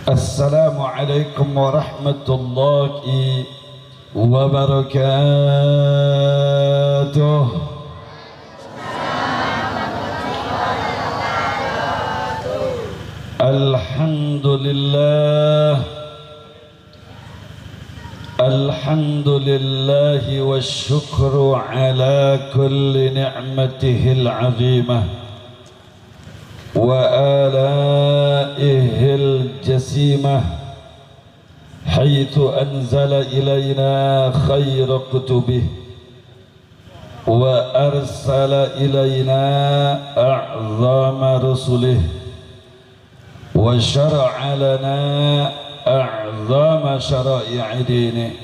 Assalamualaikum warahmatullahi wabarakatuh. Alhamdulillah, alhamdulillahi wa syukru ala kulli ni'matihil azimah wa alaihil jasimah haitsu anzala ilayna khayra kutubih wa arsala ilayna a'zama rusulih wa syara'a lana a'zama syara'i dini.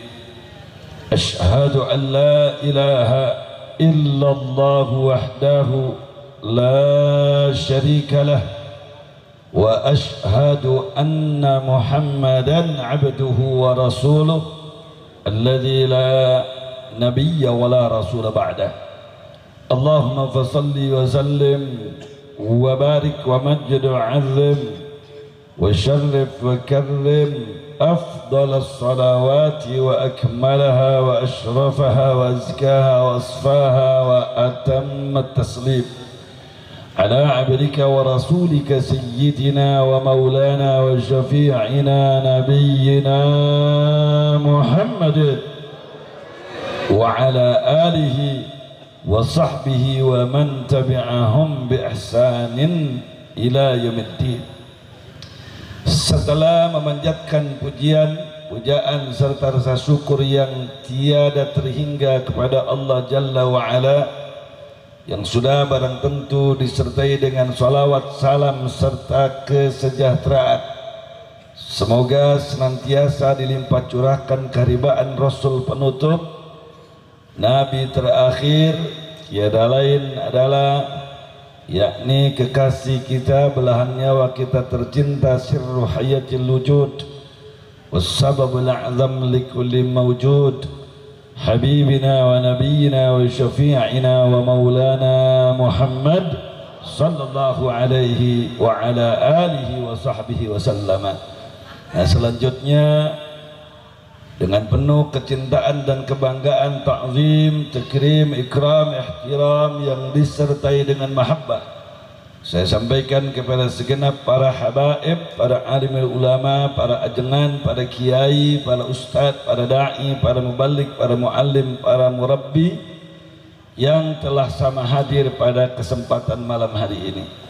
Ashhadu an la ilaha illallah wahdahu la syarika lah wa ashhadu anna Muhammadan abduhu wa rasuluh alladzi la nabiyya wa la rasula ba'dah. Allahumma fasalli wa sallim wa barik wa majid wa azim وشرف وكرم أفضل الصلوات وأكملها وأشرفها وأزكاها وأصفاها وأتم التسليم على عبدك ورسولك سيدنا ومولانا وشفيعنا نبينا محمد وعلى آله وصحبه ومن تبعهم بإحسان إلى يوم الدين. Setelah memanjatkan pujaan serta rasa syukur yang tiada terhingga kepada Allah Jalla wa'ala, yang sudah barang tentu disertai dengan salawat, salam serta kesejahteraan, semoga senantiasa dilimpah curahkan keharibaan Rasul penutup, Nabi terakhir, tiada lain adalah yakni kekasih kita, belahan nyawa kita tercinta, sirru hayatil wujud wassababul a'zam likulli mawjud, habibina wa nabiyina wa syafi'ina wa maulana Muhammad sallallahu alaihi wa ala alihi wa sahbihi wa sallama. Nah, selanjutnya dengan penuh kecintaan dan kebanggaan, ta'zim, takrim, ikram, ihtiram yang disertai dengan mahabbah, saya sampaikan kepada segenap para habaib, para alimul ulama, para ajengan, para kiai, para ustadz, para da'i, para mubalik, para muallim, para murabbi yang telah sama hadir pada kesempatan malam hari ini.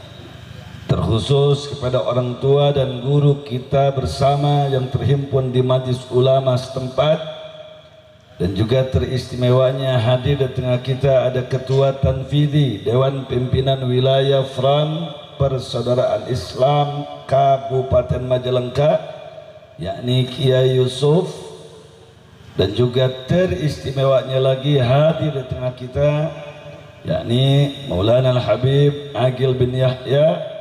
Terkhusus kepada orang tua dan guru kita bersama yang terhimpun di majlis ulama setempat, dan juga teristimewanya hadir di tengah kita ada Ketua Tanfidhi Dewan Pimpinan Wilayah Front Persaudaraan Islam Kabupaten Majalengka, yakni Kiai Yusuf, dan juga teristimewanya lagi hadir di tengah kita yakni Maulana Al-Habib Agil bin Yahya,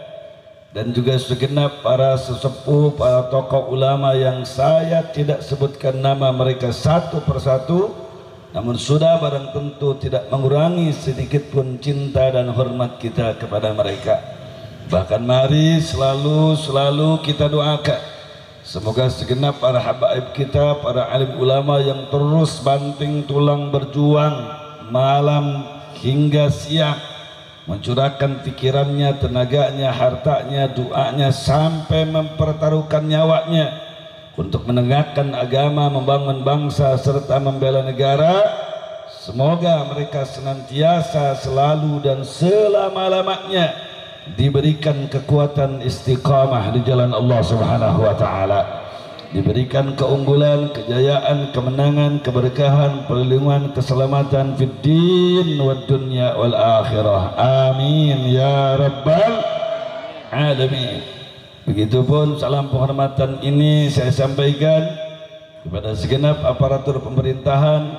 dan juga segenap para sesepuh, para tokoh ulama yang saya tidak sebutkan nama mereka satu persatu, namun sudah barang tentu tidak mengurangi sedikit pun cinta dan hormat kita kepada mereka. Bahkan mari selalu kita doakan semoga segenap para habaib kita, para alim ulama yang terus banting tulang berjuang malam hingga siang, mencurahkan pikirannya, tenaganya, hartanya, doanya, sampai mempertaruhkan nyawanya untuk menegakkan agama, membangun bangsa, serta membela negara. Semoga mereka senantiasa, selalu dan selama-lamanya diberikan kekuatan istiqamah di jalan Allah Subhanahu wa ta'ala, diberikan keunggulan, kejayaan, kemenangan, keberkahan, perlindungan, keselamatan fid din wad dunya wal akhirah. Amin ya rabbal alamin. Begitupun salam penghormatan ini saya sampaikan kepada segenap aparatur pemerintahan,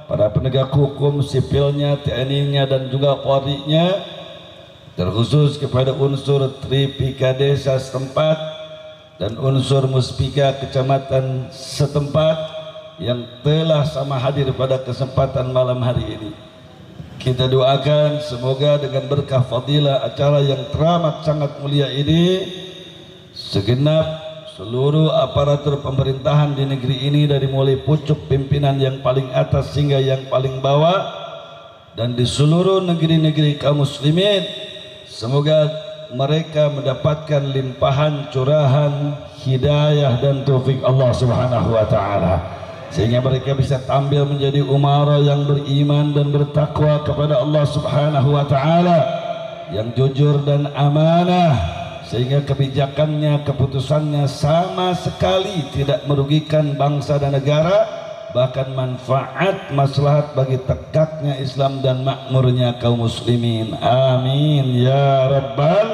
para penegak hukum, sipilnya, TNI-nya, dan juga Polri-nya, terkhusus kepada unsur Tripika Desa setempat dan unsur Muspika Kecamatan setempat yang telah sama hadir pada kesempatan malam hari ini. Kita doakan semoga dengan berkah fadilah acara yang teramat sangat mulia ini, segenap seluruh aparatur pemerintahan di negeri ini dari mulai pucuk pimpinan yang paling atas hingga yang paling bawah, dan di seluruh negeri-negeri kaum muslimin, semoga mereka mendapatkan limpahan curahan hidayah dan taufik Allah Subhanahu wa taala, sehingga mereka bisa tampil menjadi umara yang beriman dan bertakwa kepada Allah Subhanahu wa taala, yang jujur dan amanah, sehingga kebijakannya, keputusannya sama sekali tidak merugikan bangsa dan negara, bahkan manfaat maslahat bagi tegaknya Islam dan makmurnya kaum muslimin. Amin ya rabbal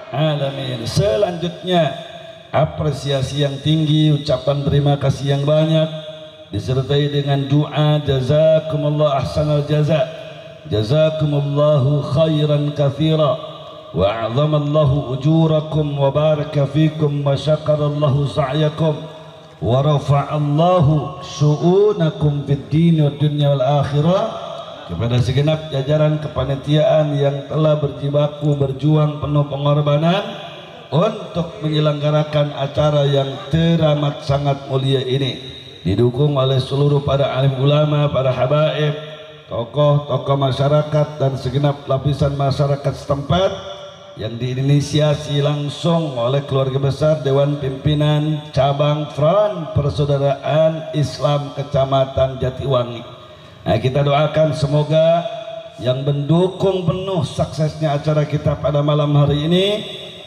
alamin. Selanjutnya, apresiasi yang tinggi, ucapan terima kasih yang banyak, disertai dengan doa jazakumullah ahsanal jaza, jazakumullahu khairan katsira, wa a'zamallahu ujurakum wa baraka fikum wa syakarallahu sa'yakum wa rafa'allahu syu'unakum fid din wa dunya wal akhirah. Kepada segenap jajaran kepanitiaan yang telah berjibaku berjuang penuh pengorbanan untuk menyelenggarakan acara yang teramat sangat mulia ini, didukung oleh seluruh para alim ulama, para habaib, tokoh-tokoh masyarakat dan segenap lapisan masyarakat setempat, yang diinisiasi langsung oleh keluarga besar Dewan Pimpinan Cabang Front Persaudaraan Islam Kecamatan Jatiwangi. Nah, kita doakan semoga yang mendukung penuh suksesnya acara kita pada malam hari ini,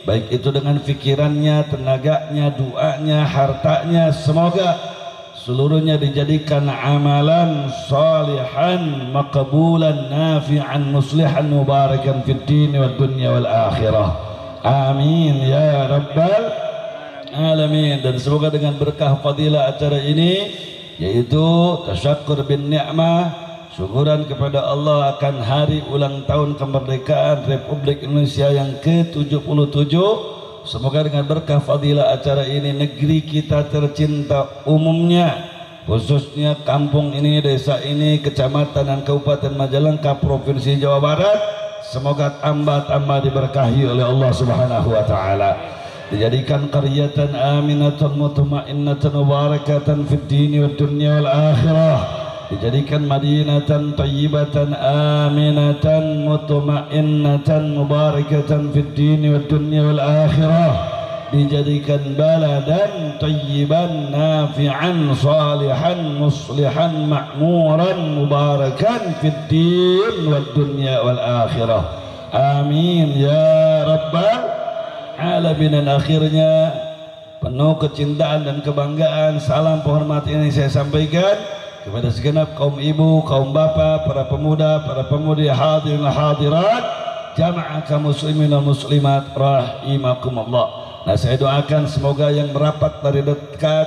baik itu dengan pikirannya, tenaganya, doanya, hartanya, semoga seluruhnya dijadikan amalan salihan maqbulan nafi'an muslihan mubarakan fid din wad dunya wal akhirah. Amin ya rabbal alamin. Dan semoga dengan berkah fadilah acara ini, yaitu tasyakkur bin ni'mah, syukuran kepada Allah akan hari ulang tahun kemerdekaan Republik Indonesia yang ke-77, semoga dengan berkah fadilah acara ini negeri kita tercinta umumnya, khususnya kampung ini, desa ini, kecamatan dan kabupaten Majalengka, provinsi Jawa Barat, semoga tambah-tambah diberkahi oleh Allah Subhanahu wa taala, dijadikan qaryatan aminatan mutmainnatan mubarakatan fid din wad dunya wal akhirah, dijadikan madinatan thayyibatan aminatan mutmainnatan mubarakatan fid din wad dunya wal akhirah, dijadikan baladan thayyiban nafi'an salihan muslihan ma'muran mubarakan fid din wad dunya wal akhirah. Amin ya rabbal alamin. Dan akhirnya penuh kecintaan dan kebanggaan, salam penghormatan ini saya sampaikan kepada segenap kaum ibu, kaum bapak, para pemuda, para pemudi, hadirin hadirat, jamaah kaum muslimin dan muslimat rahimakumullah. Nah, saya doakan semoga yang merapat dari dekat,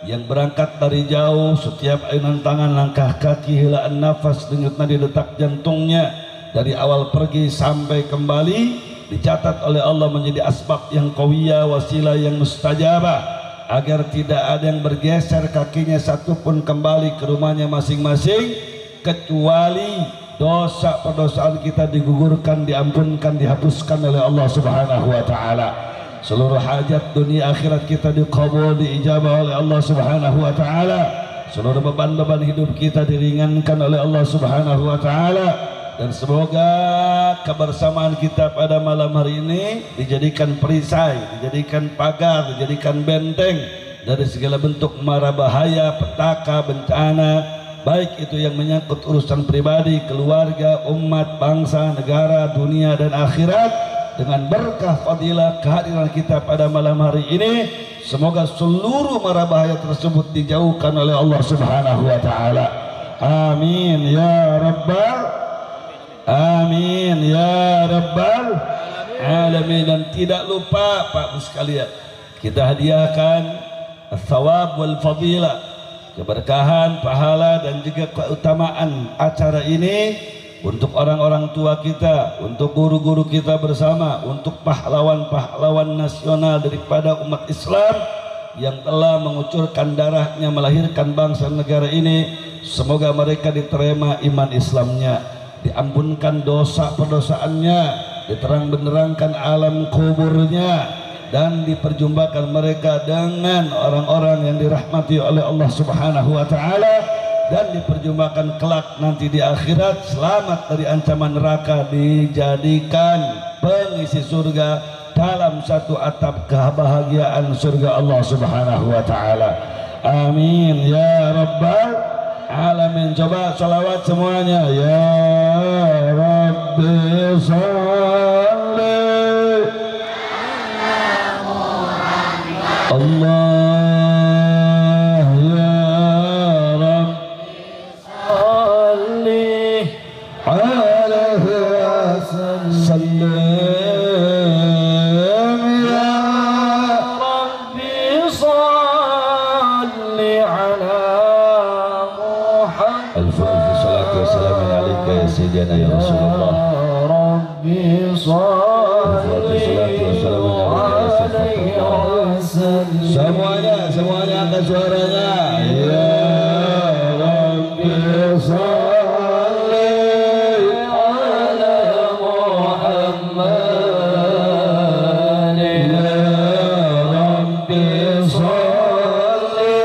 yang berangkat dari jauh, setiap ayunan tangan, langkah kaki, helaan nafas, denyut nadi detak jantungnya dari awal pergi sampai kembali dicatat oleh Allah menjadi asbab yang qawiyah, wasilah yang mustajabah, agar tidak ada yang bergeser kakinya satupun kembali ke rumahnya masing-masing, kecuali dosa perdosaan kita digugurkan, diampunkan, dihapuskan oleh Allah Subhanahu wa taala. Seluruh hajat dunia akhirat kita dikabul, diijabah oleh Allah Subhanahu wa taala. Seluruh beban-beban hidup kita diringankan oleh Allah Subhanahu wa taala. Dan semoga kebersamaan kita pada malam hari ini dijadikan perisai, dijadikan pagar, dijadikan benteng dari segala bentuk mara bahaya, petaka, bencana, baik itu yang menyangkut urusan pribadi, keluarga, umat, bangsa, negara, dunia dan akhirat. Dengan berkah fadilah kehadiran kita pada malam hari ini, semoga seluruh mara bahaya tersebut dijauhkan oleh Allah Subhanahu wa taala. Amin ya rabbal amin ya rabbal alamin. Dan tidak lupa Pak Bu sekalian, kita hadiahkan thawab wal fadilah, keberkahan, pahala dan juga keutamaan acara ini untuk orang-orang tua kita, untuk guru-guru kita bersama, untuk pahlawan-pahlawan nasional daripada umat Islam yang telah mengucurkan darahnya melahirkan bangsa negara ini. Semoga mereka diterima iman Islamnya, diampunkan dosa perdosaannya, diterang benderangkan alam kuburnya, dan diperjumpakan mereka dengan orang-orang yang dirahmati oleh Allah Subhanahu wa taala, dan diperjumpakan kelak nanti di akhirat selamat dari ancaman neraka, dijadikan pengisi surga dalam satu atap kebahagiaan surga Allah Subhanahu wa taala. Amin ya rabbal alamin. Coba salawat semuanya. Ya Rabbi salli Allah ya Rabbi salli alaihi wasallam ya Rabbi salli ala Muhammad. Alfu salatu wassalamu alaika ya sayyidina ya Rasulullah. Rabbi salli semuanya angkat suaranya. Ya Rabbi salli ala Muhammad. Ya Rabbi salli alaihi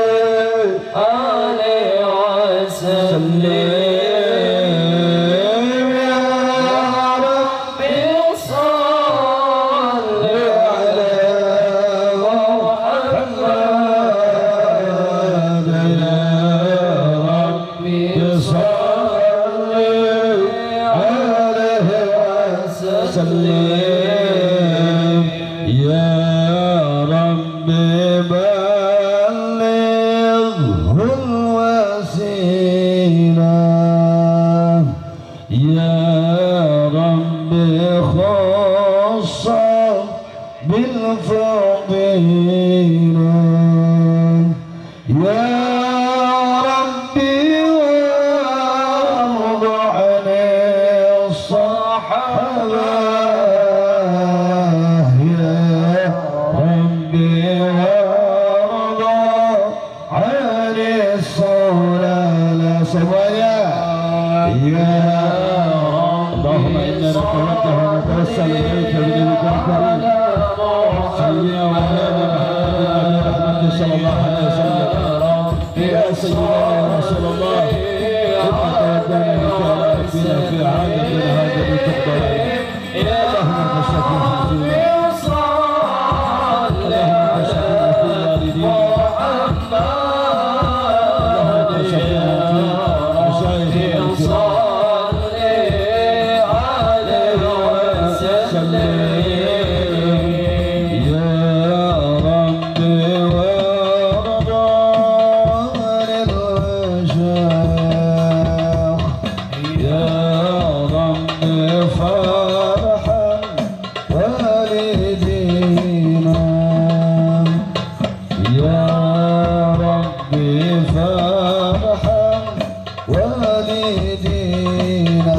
wasallam.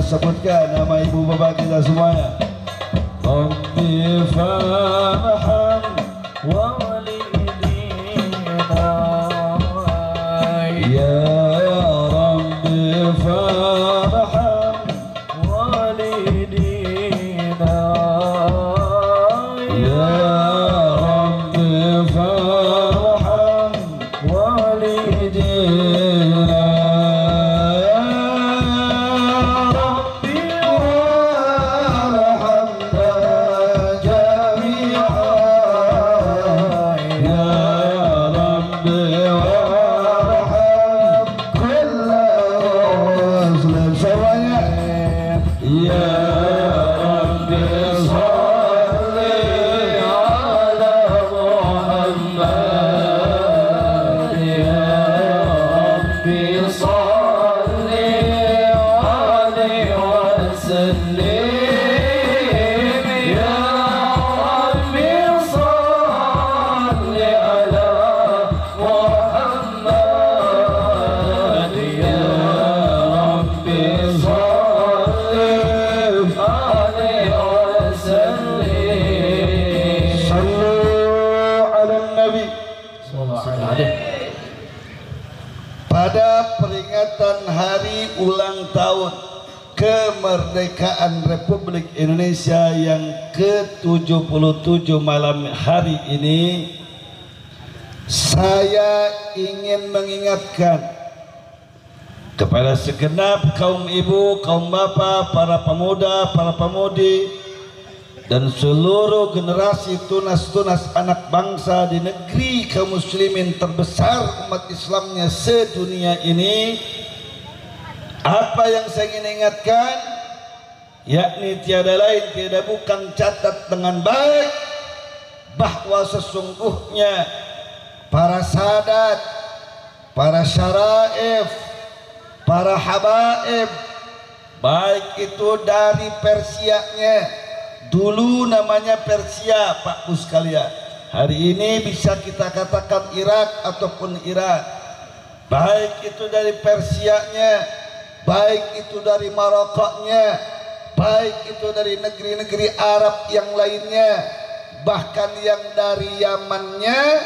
Sebutkan nama ibu bapak kita semuanya. Rabbi farham walidina. Ya Rabbi farham walidina. Ya Rabbi farham walidina. Pada peringatan hari ulang tahun kemerdekaan Republik Indonesia yang ke-77 malam hari ini, saya ingin mengingatkan kepada segenap kaum ibu, kaum bapak, para pemuda, para pemudi, dan seluruh generasi tunas-tunas anak bangsa di negeri kaum muslimin terbesar umat Islamnya sedunia ini. Apa yang saya ingin ingatkan, yakni tiada lain tiada bukan, catat dengan baik bahwa sesungguhnya para sadat, para syaraif, para habaib, baik itu dari Persianya, dulu namanya Persia Pak Bu sekalian, hari ini bisa kita katakan Irak ataupun Iran, baik itu dari Persianya, baik itu dari Marokoknya, baik itu dari negeri-negeri Arab yang lainnya, bahkan yang dari Yamannya,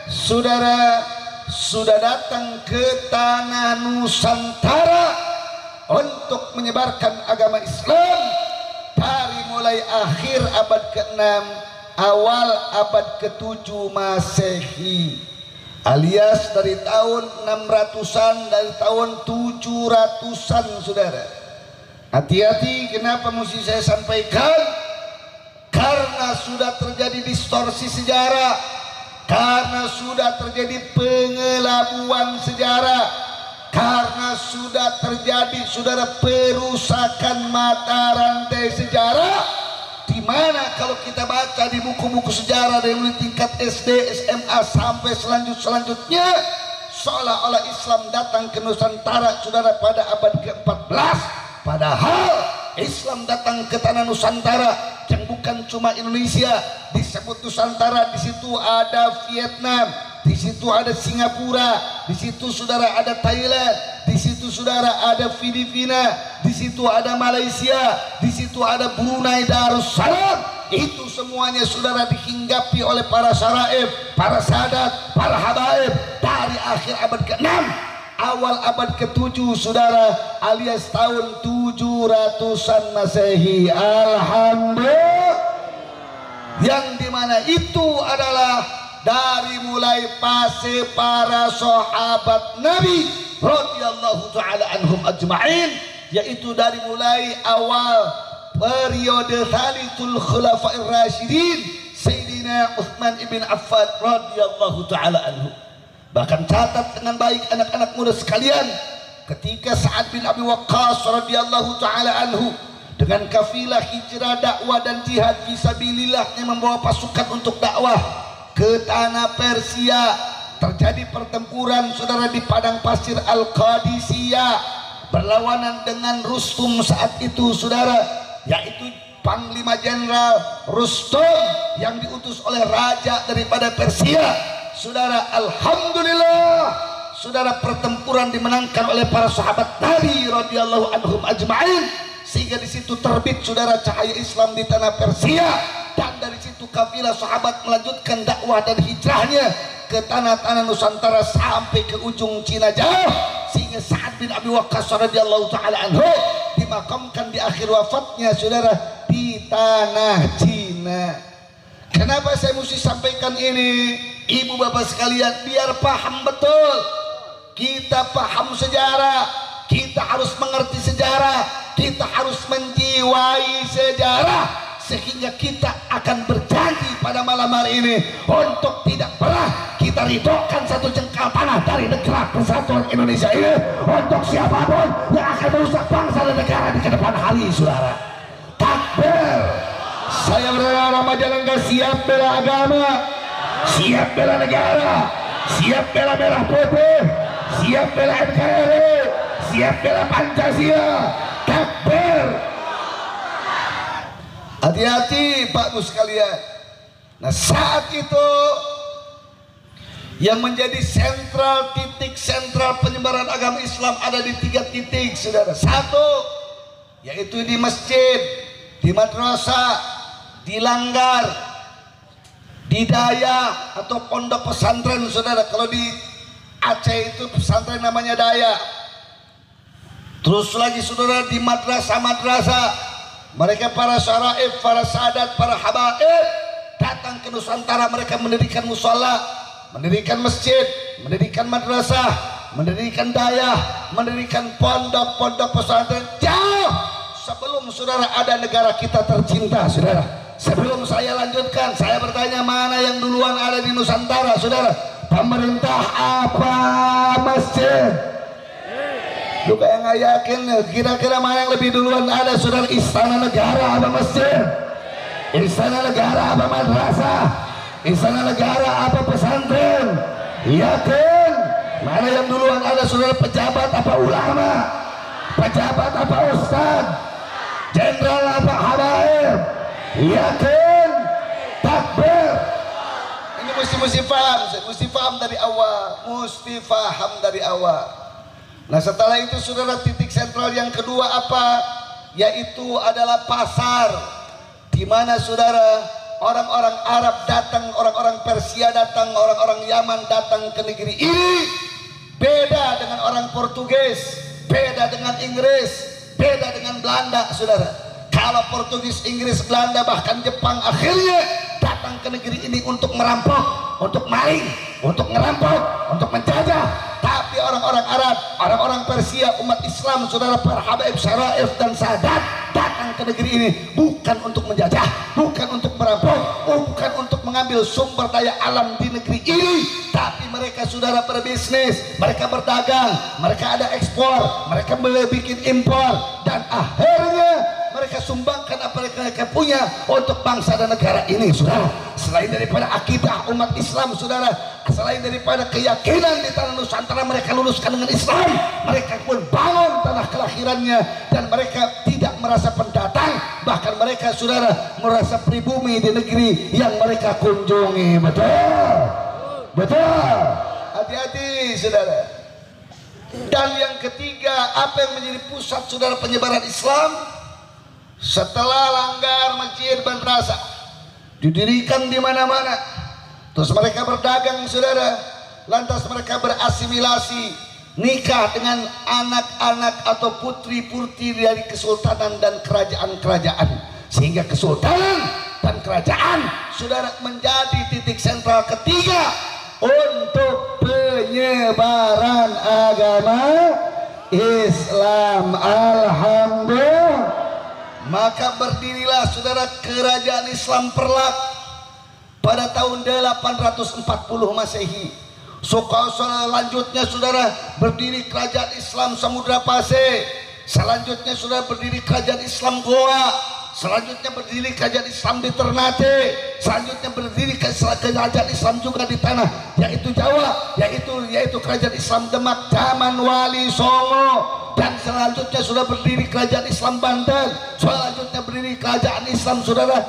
saudara sudah datang ke tanah Nusantara untuk menyebarkan agama Islam dari mulai akhir abad ke-6 awal abad ke-7 Masehi, alias dari tahun 600-an, dari tahun 700-an saudara. Hati-hati, kenapa mesti saya sampaikan? Karena sudah terjadi distorsi sejarah, karena sudah terjadi pengelabuan sejarah, karena sudah terjadi saudara perusakan mata rantai sejarah, di mana kalau kita baca di buku-buku sejarah dari mulai tingkat SD, SMA sampai selanjutnya, seolah-olah Islam datang ke Nusantara saudara pada abad ke-14, padahal Islam datang ke tanah Nusantara yang bukan cuma Indonesia. Disebut Nusantara, di situ ada Vietnam, di situ ada Singapura, di situ saudara ada Thailand, di situ saudara ada Filipina, di situ ada Malaysia, di situ ada Brunei Darussalam. Itu semuanya saudara dihinggapi oleh para syaraif, para sadat, para habaib dari akhir abad ke-6 awal abad ke-7 saudara, alias tahun 700-an Masehi. Alhamdulillah, yang dimana itu adalah dari mulai fase para sahabat Nabi radhiyallahu taala anhum ajma'in, yaitu dari mulai awal periode Thalithul Khulafa'ir Rasyidin Sayyidina Utsman ibn Affan radhiyallahu taala anhu. Bahkan catat dengan baik anak-anak muda sekalian, ketika Sa'ad bin Abi Waqqas radhiyallahu taala anhu dengan kafilah hijrah, dakwah dan jihad fisabilillahnya membawa pasukan untuk dakwah ke tanah Persia, terjadi pertempuran saudara di padang pasir Al-Qadisiyah, berlawanan dengan Rustum saat itu saudara, yaitu Panglima Jenderal Rustum yang diutus oleh raja daripada Persia. Saudara, alhamdulillah, saudara, pertempuran dimenangkan oleh para sahabat Nabi radhiyallahu anhum ajma'in, sehingga di situ terbit saudara cahaya Islam di tanah Persia, dan dari situ kafilah sahabat melanjutkan dakwah dan hijrahnya ke tanah-tanah Nusantara sampai ke ujung Cina jauh, sehingga Sa'ad bin Abi Waqqas radhiyallahu taala anhu dimakamkan di akhir wafatnya saudara di tanah Cina. Kenapa saya mesti sampaikan ini, ibu bapak sekalian? Biar paham betul, kita paham sejarah, kita harus mengerti sejarah, kita harus menjiwai sejarah, sehingga kita akan berjanji pada malam hari ini untuk tidak pernah kita ridhokan satu jengkal tanah dari negara kesatuan Indonesia ini untuk siapapun yang akan merusak bangsa dan negara di kedepan hari saudara. Takbir. Saya berdoa Majalengka siap bela agama, siap bela negara, siap bela merah putih, siap bela NKRI, siap bela Pancasila. Takbir. Hati-hati Pak Bu sekalian. Nah, saat itu yang menjadi titik sentral penyebaran agama Islam ada di 3 titik saudara. 1, yaitu di masjid, di madrasah, di langgar, di daya atau pondok pesantren saudara. Kalau di Aceh itu pesantren namanya daya. Terus lagi saudara di madrasah-madrasah, mereka para syaraif, para sadat, para habaib datang ke Nusantara, mereka mendirikan musola, mendirikan masjid, mendirikan madrasah, mendirikan dayah, mendirikan pondok-pondok pesantren jauh sebelum saudara ada negara kita tercinta. Saudara, sebelum saya lanjutkan, saya bertanya, mana yang duluan ada di Nusantara saudara? Pemerintah apa masjid? Lu kayak nggak yakin, kira-kira mana yang lebih duluan ada saudara? Istana negara apa masjid? Istana negara apa madrasah? Istana negara apa pesantren? Yakin? Mana yang duluan ada saudara? Pejabat apa ulama? Pejabat apa ustad? Jenderal apa habaib? Yakin? Takbir. Ini mesti paham dari awal, mesti paham dari awal. Nah setelah itu saudara, titik sentral yang kedua apa? Yaitu adalah pasar, di mana saudara orang-orang Arab datang, orang-orang Persia datang, orang-orang Yaman datang ke negeri ini. Beda dengan orang Portugis, beda dengan Inggris, beda dengan Belanda saudara. Kalau Portugis, Inggris, Belanda, bahkan Jepang akhirnya datang ke negeri ini untuk merampok, untuk maling, untuk ngerampok, untuk menjajah. Tapi orang-orang Arab, orang-orang Persia, umat Islam, saudara, para habaib, syaraif dan sadat datang ke negeri ini bukan untuk menjajah, bukan untuk merampok, bukan untuk mengambil sumber daya alam di negeri ini, tapi mereka saudara berbisnis, mereka berdagang, mereka ada ekspor, mereka bikin impor, dan akhirnya mereka sumbangkan apa yang mereka punya untuk bangsa dan negara ini saudara. Selain daripada akidah umat Islam saudara, selain daripada keyakinan di tanah Nusantara mereka luluskan dengan Islam, mereka pun bangun tanah kelahirannya, dan mereka tidak merasa pendatang, bahkan mereka saudara merasa pribumi di negeri yang mereka kunjungi. Betul, betul, hati-hati saudara. Dan yang ketiga, apa yang menjadi pusat saudara penyebaran Islam? Setelah langgar masjid madrasah didirikan di mana-mana, terus mereka berdagang saudara, lantas mereka berasimilasi, nikah dengan anak-anak atau putri-putri dari kesultanan dan kerajaan-kerajaan, sehingga kesultanan dan kerajaan saudara menjadi titik sentral ketiga untuk penyebaran agama Islam. Alhamdulillah. Maka berdirilah saudara kerajaan Islam Perlak pada tahun 840 Masehi. Selanjutnya saudara berdiri kerajaan Islam Samudra Pasir. Selanjutnya saudara berdiri kerajaan Islam Goa. Selanjutnya berdiri kerajaan Islam di Ternate. Selanjutnya berdiri kerajaan Islam juga di tanah yaitu Jawa, yaitu kerajaan Islam Demak zaman Wali Songo. Dan selanjutnya sudah berdiri kerajaan Islam Banten, selanjutnya berdiri kerajaan Islam saudara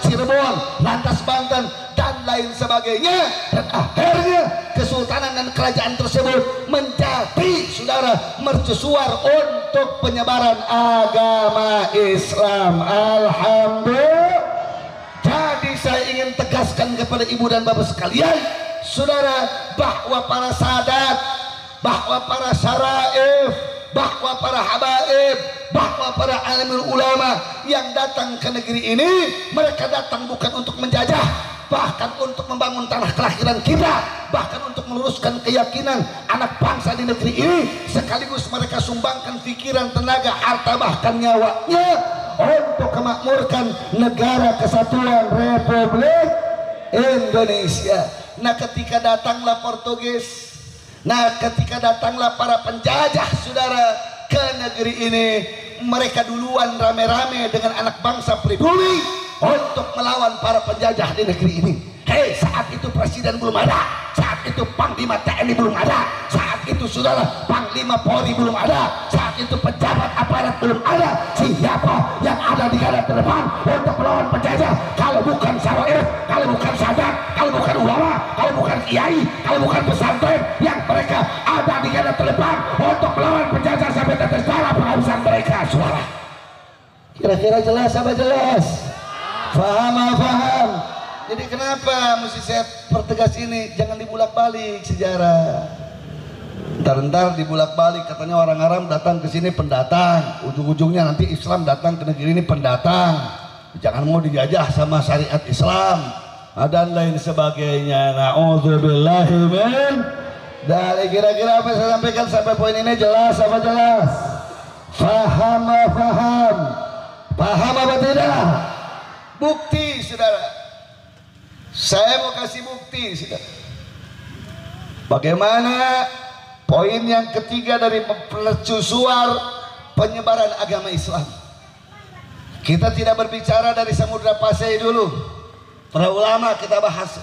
Cirebon, lantas Banten dan lain sebagainya. Dan akhirnya kesultanan dan kerajaan tersebut menjadi saudara mercusuar untuk penyebaran agama Islam. Alhamdulillah. Jadi saya ingin tegaskan kepada ibu dan bapak sekalian saudara, bahwa para sadat, bahwa para syaraif, bahwa para habaib, bahwa para alimul ulama yang datang ke negeri ini, mereka datang bukan untuk menjajah, bahkan untuk membangun tanah kelahiran kita, bahkan untuk meluruskan keyakinan anak bangsa di negeri ini, sekaligus mereka sumbangkan pikiran, tenaga, harta, bahkan nyawanya untuk memakmurkan negara kesatuan Republik Indonesia. Nah ketika datanglah Portugis, nah ketika datanglah para penjajah saudara ke negeri ini, mereka duluan rame-rame dengan anak bangsa pribumi untuk melawan para penjajah di negeri ini. Hei, saat itu presiden belum ada, saat itu panglima TNI belum ada, saat itu saudara panglima Polri belum ada, saat itu pejabat aparat belum ada. Siapa yang ada di garda terdepan untuk melawan penjajah kalau bukan syaraif, kalau bukan sadat, kalau bukan ulama, kalau bukan kiai, kalau bukan pesantren, yang mereka ada di garda terdepan untuk melawan penjajah sampai tetes darah penghabisan mereka. Suara kira-kira jelas apa jelas? Faham? Jadi kenapa mesti saya pertegas ini? Jangan dibulak-balik sejarah. Ntar dibulak-balik, katanya orang Arab datang ke sini pendatang, ujung-ujungnya nanti Islam datang ke negeri ini pendatang, jangan mau dijajah sama syariat Islam dan lain sebagainya. Na'udzubillahi min. Dari kira-kira apa saya sampaikan sampai poin ini jelas apa jelas? Faham apa tidak? Bukti saudara, saya mau kasih bukti saudara. Bagaimana poin yang ketiga dari mercusuar penyebaran agama Islam. Kita tidak berbicara dari Samudra Pasai dulu, para ulama kita bahas.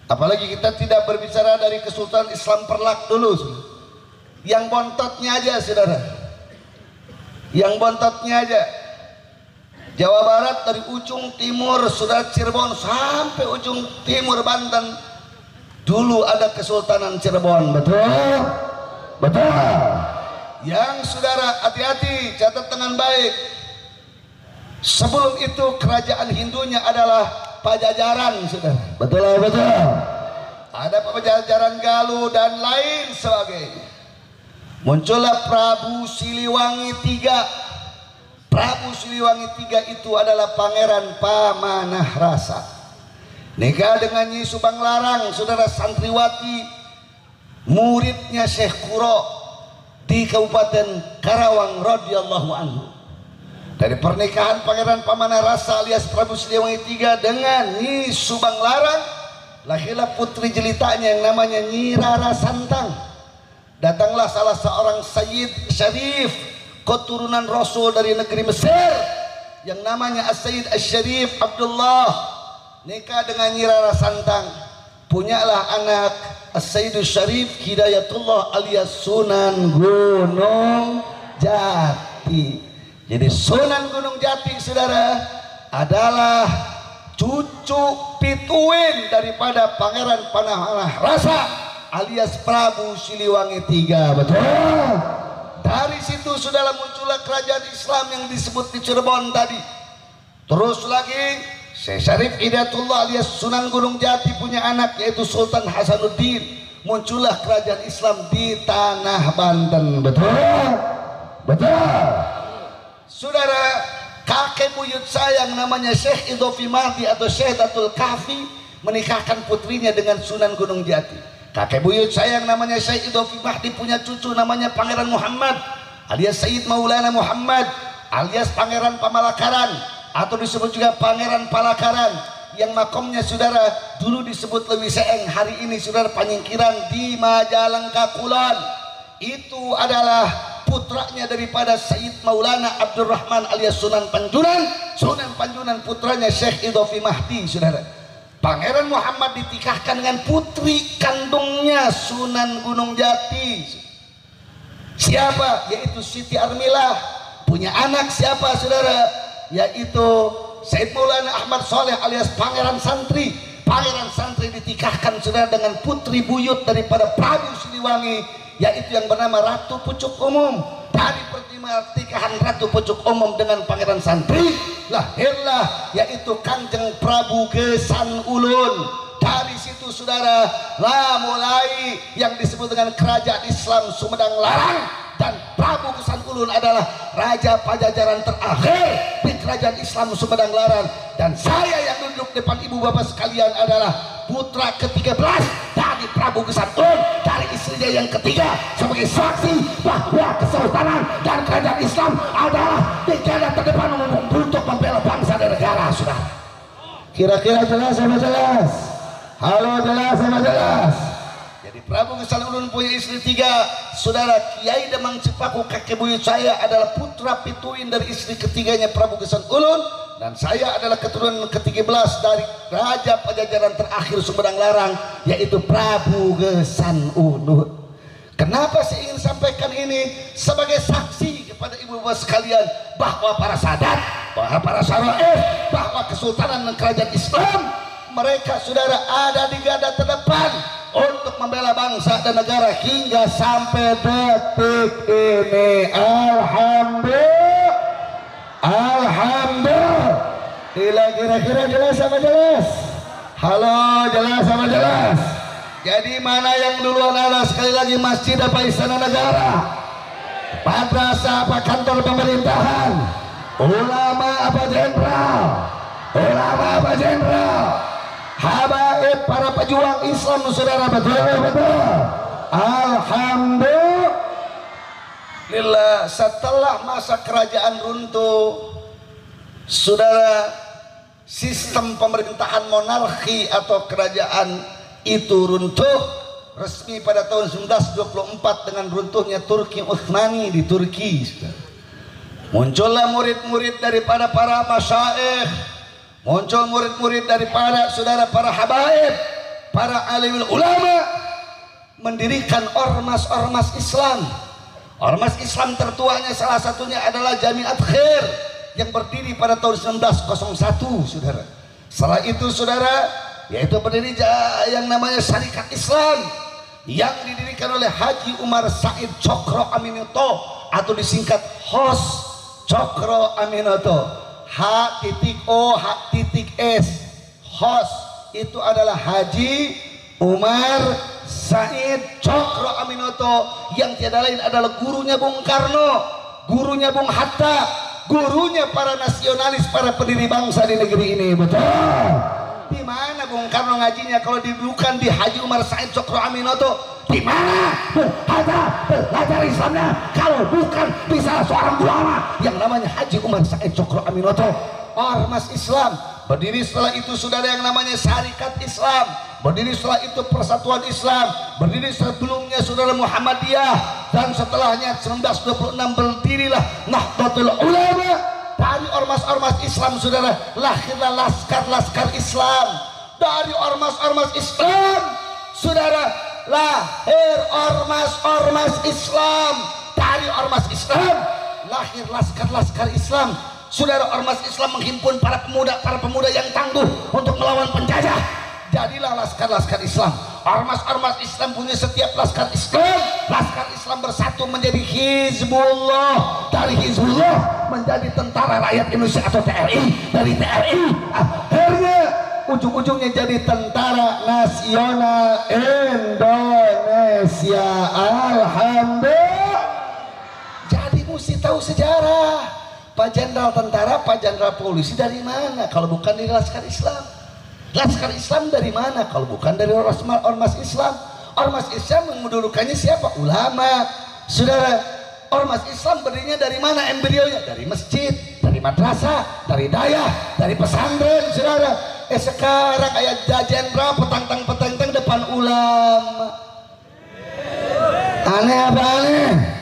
Apalagi kita tidak berbicara dari Kesultanan Islam Perlak dulu, yang bontotnya aja saudara, yang bontotnya aja. Jawa Barat dari ujung timur saudara Cirebon sampai ujung timur Banten, dulu ada Kesultanan Cirebon, betul? Betul. Yang saudara hati-hati, catat dengan baik. Sebelum itu kerajaan Hindunya adalah Pajajaran, saudara. Betul, betul. Ada Pajajaran Galuh dan lain sebagainya. Muncullah Prabu Siliwangi III. Prabu Siliwangi III itu adalah Pangeran Pamanah Rasa. Nikah dengan Nyi Subang Larang, saudara santriwati, muridnya Syekh Kuro di Kabupaten Karawang radhiyallahu anhu. Dari pernikahan Pangeran Pamanah Rasa alias Prabu Siliwangi III dengan Nyi Subang Larang, lahirlah putri jelitanya yang namanya Nyi Rara Santang. Datanglah salah seorang Sayyid Syarif, keturunan Rasul dari negeri Mesir, yang namanya As-Sayyid Asy-Syarif Abdullah, nikah dengan Nyi Rara Santang. Punyalah anak As-Sayyid Syarif Hidayatullah alias Sunan Gunung Jati. Jadi Sunan Gunung Jati saudara adalah cucu pituin daripada Pangeran Pamanah Rasa alias Prabu Siliwangi III, betul? Dari situ saudara muncullah kerajaan Islam yang disebut di Cirebon tadi. Terus lagi Syekh Syarif Hidayatullah alias Sunan Gunung Jati punya anak yaitu Sultan Hasanuddin. Muncullah kerajaan Islam di tanah Banten, betul? Betul. Saudara, kakek buyut saya yang namanya Syekh Idhofi Mahdi atau Syekh Datul Kahfi menikahkan putrinya dengan Sunan Gunung Jati. Kakek buyut saya yang namanya Syekh Idhofi Mahdi punya cucu namanya Pangeran Muhammad alias Sayyid Maulana Muhammad alias Pangeran Pamalakaran atau disebut juga Pangeran Palakaran, yang makomnya saudara dulu disebut Lewi Seeng, hari ini saudara Panyingkiran di Majalengka Kulon. Itu adalah putranya daripada Sayyid Maulana Abdurrahman alias Sunan Panjunan. Sunan Panjunan putranya Syekh Idhofi Mahdi saudara. Pangeran Muhammad ditikahkan dengan putri kandungnya Sunan Gunung Jati. Siapa? Yaitu Siti Armilah. Punya anak siapa saudara? Yaitu Sayyid Maulana Ahmad Soleh alias Pangeran Santri. Pangeran Santri ditikahkan saudara dengan putri buyut daripada Prabu Siliwangi, yaitu yang bernama Ratu Pucuk Umum. Dari pertikahan Ratu Pucuk Umum dengan Pangeran Santri lahirlah yaitu Kanjeng Prabu Gesan Ulun. Dari situ saudara lah mulai yang disebut dengan kerajaan Islam Sumedang Larang, dan Prabu Gesan Ulun adalah raja Pajajaran terakhir di kerajaan Islam Sumedang Larang. Dan saya yang duduk depan ibu bapak sekalian adalah putra ke-13 dari Prabu Gesan Ulun, dari istrinya yang ketiga, sebagai saksi bahwa kesultanan dan kerajaan Islam adalah di garda terdepan untuk membela bangsa dan negara. Sudah kira-kira jelas sama jelas? Halo, jelas sama jelas? Jadi Prabu Gesan Ulun punya istri 3 saudara. Kiai Demang Cipaku kakek buyut saya adalah putra pituin dari istri ketiganya Prabu Gesan Ulun, dan saya adalah keturunan ke-13 dari raja Pajajaran terakhir Sumedang Larang yaitu Prabu Gesan Ulun. Kenapa saya ingin sampaikan ini? Sebagai saksi kepada ibu bapak sekalian bahwa para sadat, bahwa para syaraif, bahwa kesultanan dan kerajaan Islam mereka saudara ada di garda terdepan untuk membela bangsa dan negara hingga sampai detik ini. Alhamdulillah. Alhamdulillah. Kira-kira jelas sama jelas? Halo, jelas sama jelas? Jadi mana yang duluan ada sekali lagi, masjid apa istana negara? Madrasah apa kantor pemerintahan? Ulama apa jenderal? Ulama apa jenderal? Habaib para pejuang Islam saudara, betul. Alhamdulillah, setelah masa kerajaan runtuh, saudara, sistem pemerintahan monarki atau kerajaan itu runtuh resmi pada tahun 1924 dengan runtuhnya Turki Utsmani di Turki. Muncullah murid-murid daripada para masyaikh, muncul murid-murid daripada saudara para habaib, para alimul ulama, mendirikan ormas-ormas Islam. Ormas Islam tertuanya salah satunya adalah Jamiat Khair yang berdiri pada tahun 1901 saudara. Setelah itu saudara, yaitu berdiri yang namanya Syarikat Islam yang didirikan oleh Haji Umar Said Cokro Aminoto atau disingkat HOS Cokro Aminoto, H.O.H.S. HOS itu adalah Haji Umar Said Cokro Aminoto yang tiada lain adalah gurunya Bung Karno, gurunya Bung Hatta, gurunya para nasionalis, para pendiri bangsa di negeri ini. Betul. Di mana Bung Karno ngajinya kalau bukan di Haji Umar Said Cokro Aminoto? Di mana Bung Hatta belajar Islamnya kalau bukan di salah seorang ulama yang namanya Haji Umar Said Cokro Aminoto? Ormas Islam berdiri, setelah itu saudara yang namanya Syarikat Islam berdiri, setelah itu Persatuan Islam berdiri, sebelumnya saudara Muhammadiyah, dan setelahnya 1926 berdirilah Nahdlatul Ulama. Dari ormas-ormas Islam saudara lahirlah laskar-laskar Islam. Dari ormas-ormas Islam saudara lahir ormas-ormas Islam. Dari ormas Islam lahir laskar-laskar Islam. Saudara, ormas Islam menghimpun para pemuda yang tangguh untuk melawan penjajah. Jadilah laskar-laskar Islam. Ormas-ormas Islam punya setiap laskar Islam. Laskar Islam bersatu menjadi Hizbullah. Dari Hizbullah menjadi Tentara Rakyat Indonesia atau TRI. Dari TRI akhirnya ujung-ujungnya jadi Tentara Nasional Indonesia. Alhamdulillah. Jadi mesti tahu sejarah. Pak Jenderal tentara, Pak Jenderal polisi dari mana kalau bukan dari Laskar Islam? Laskar Islam dari mana kalau bukan dari ormas Islam? Ormas Islam mendudukannya siapa? Ulama. Saudara, ormas Islam berdirinya dari mana embrionya? Dari masjid, dari madrasah, dari dayah, dari pesantren. Saudara, sekarang ayat jenderal petang-petang depan ulama. Aneh apa aneh?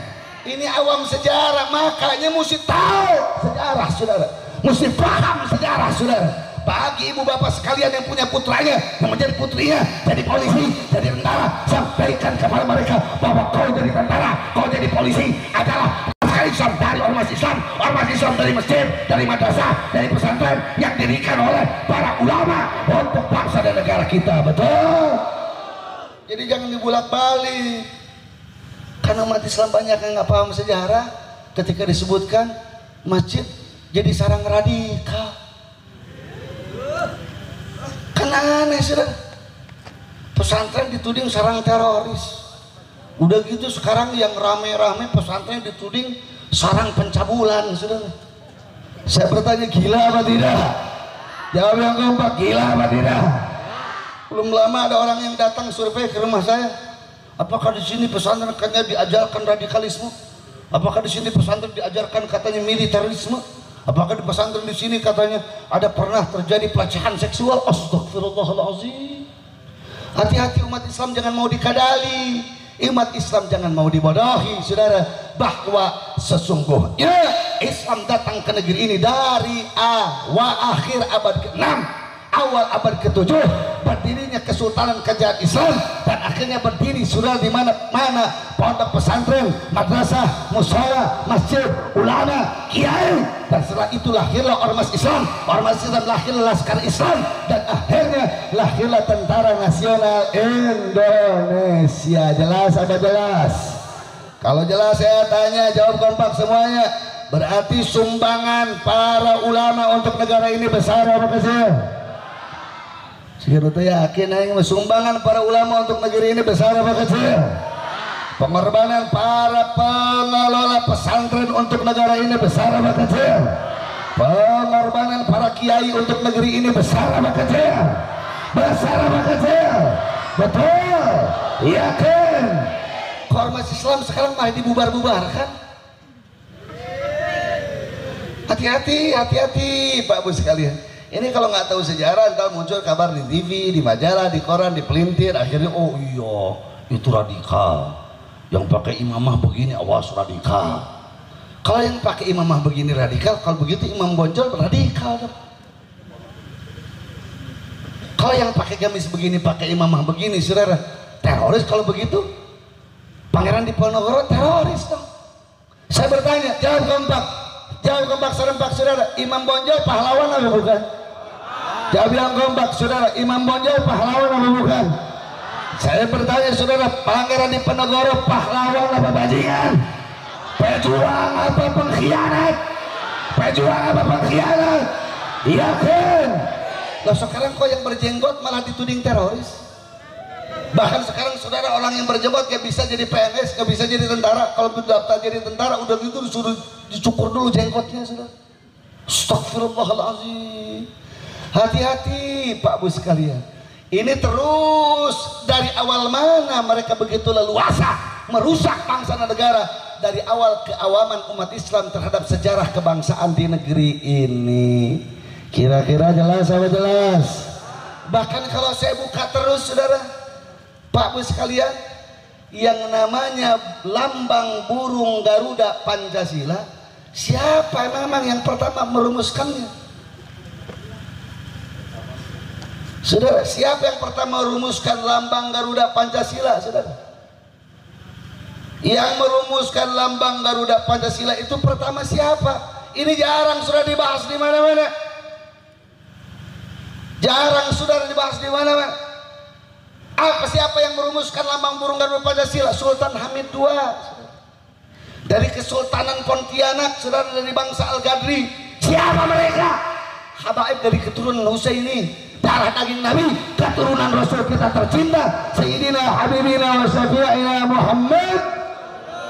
Ini awam sejarah, makanya mesti tahu sejarah saudara, mesti paham sejarah saudara. Bagi ibu bapak sekalian yang punya putranya yang menjadi putrinya jadi polisi, jadi tentara, sampaikan kepada mereka bahwa kau jadi tentara, kau jadi polisi adalah laskar Islam dari ormas Islam dari masjid, dari madrasah, dari pesantren yang didirikan oleh para ulama untuk bangsa dan negara kita. Betul. Jadi jangan dibulak-balik. Karena umat Islam banyak yang nggak paham sejarah, ketika disebutkan masjid jadi sarang radikal. Kan aneh sudah. Pesantren dituding sarang teroris. Udah gitu sekarang yang rame-rame pesantren dituding sarang pencabulan sudah. Saya bertanya, gila apa tidak? Jawab yang kompak, gila apa tidak? Belum lama ada orang yang datang survei ke rumah saya. Apakah di sini pesantren katanya diajarkan radikalisme? Apakah di sini pesantren diajarkan katanya militerisme? Apakah di pesantren di sini katanya ada pernah terjadi pelecehan seksual? Astagfirullahaladzim. Hati-hati umat Islam, jangan mau dikadali. Umat Islam jangan mau dibodohi, saudara. Bahwa sesungguhnya Islam datang ke negeri ini dari akhir abad ke-6, awal abad ke-7 berdirinya Kesultanan Kerajaan Islam, dan akhirnya berdiri sudah di mana-mana pondok pesantren, madrasah, mushola, masjid, ulama, kiai, dan setelah itu lahirlah ormas Islam lahirlah laskar Islam, dan akhirnya lahirlah Tentara Nasional Indonesia. Jelas ada jelas? Kalau jelas saya tanya, jawab kompak semuanya. Berarti sumbangan para ulama untuk negara ini besar apa kecil? Segitu teh yakin aing sumbangan para ulama untuk negeri ini besar apa kecil? Pengorbanan para pengelola pesantren untuk negara ini besar apa kecil? Pengorbanan para kiai untuk negeri ini besar apa kecil? Besar apa kecil? Betul, yakin. Ormas Islam sekarang malah dibubar-bubarkan. Hati-hati Pak Bu sekalian. Ini kalau nggak tahu sejarah, ntar muncul kabar di TV, di majalah, di koran, di pelintir, akhirnya oh iya itu radikal. Yang pakai imamah begini awas radikal. Kalau yang pakai imamah begini radikal, kalau begitu imam Bonjol radikal. Kalau yang pakai gamis begini, pakai imamah begini, saudara, teroris. Kalau begitu, Pangeran Diponegoro teroris dong. Saya bertanya, jawab kompak serempak, saudara. Imam Bonjol pahlawan apa bukan? Jawab yang kompak, saudara. Imam Bonjol pahlawan apa bukan? Saya bertanya, saudara, Pangeran Diponegoro pahlawan apa bajingan? Pejuang apa pengkhianat? Pejuang apa pengkhianat? Yakin? Loh sekarang kok yang berjenggot malah dituding teroris? Bahkan sekarang saudara, orang yang berjenggot gak bisa jadi PNS, gak bisa jadi tentara. Kalau daftar jadi tentara udah gitu disuruh dicukur dulu jenggotnya, saudara. Astagfirullahaladzim. Hati-hati Pak Bu sekalian. Ini terus dari awal mana mereka begitu leluasa merusak bangsa dan negara. Dari awal keawaman umat Islam terhadap sejarah kebangsaan di negeri ini. Kira-kira jelas apa jelas? Bahkan kalau saya buka terus, saudara, Pak Bu sekalian, yang namanya lambang burung Garuda Pancasila, siapa memang yang pertama merumuskannya? Saudara, siapa yang pertama merumuskan lambang Garuda Pancasila, saudara? Yang merumuskan lambang Garuda Pancasila itu pertama siapa? Ini jarang sudah dibahas di mana-mana. Jarang sudah dibahas di mana-mana. Siapa yang merumuskan lambang burung Garuda Pancasila? Sultan Hamid II. Dari Kesultanan Pontianak, saudara, dari bangsa Al-Gadri. Siapa mereka? Habaib dari keturunan Husaini, darah daging Nabi, keturunan Rasul kita tercinta, Sayyidina Habibina wa Syafi'ina Muhammad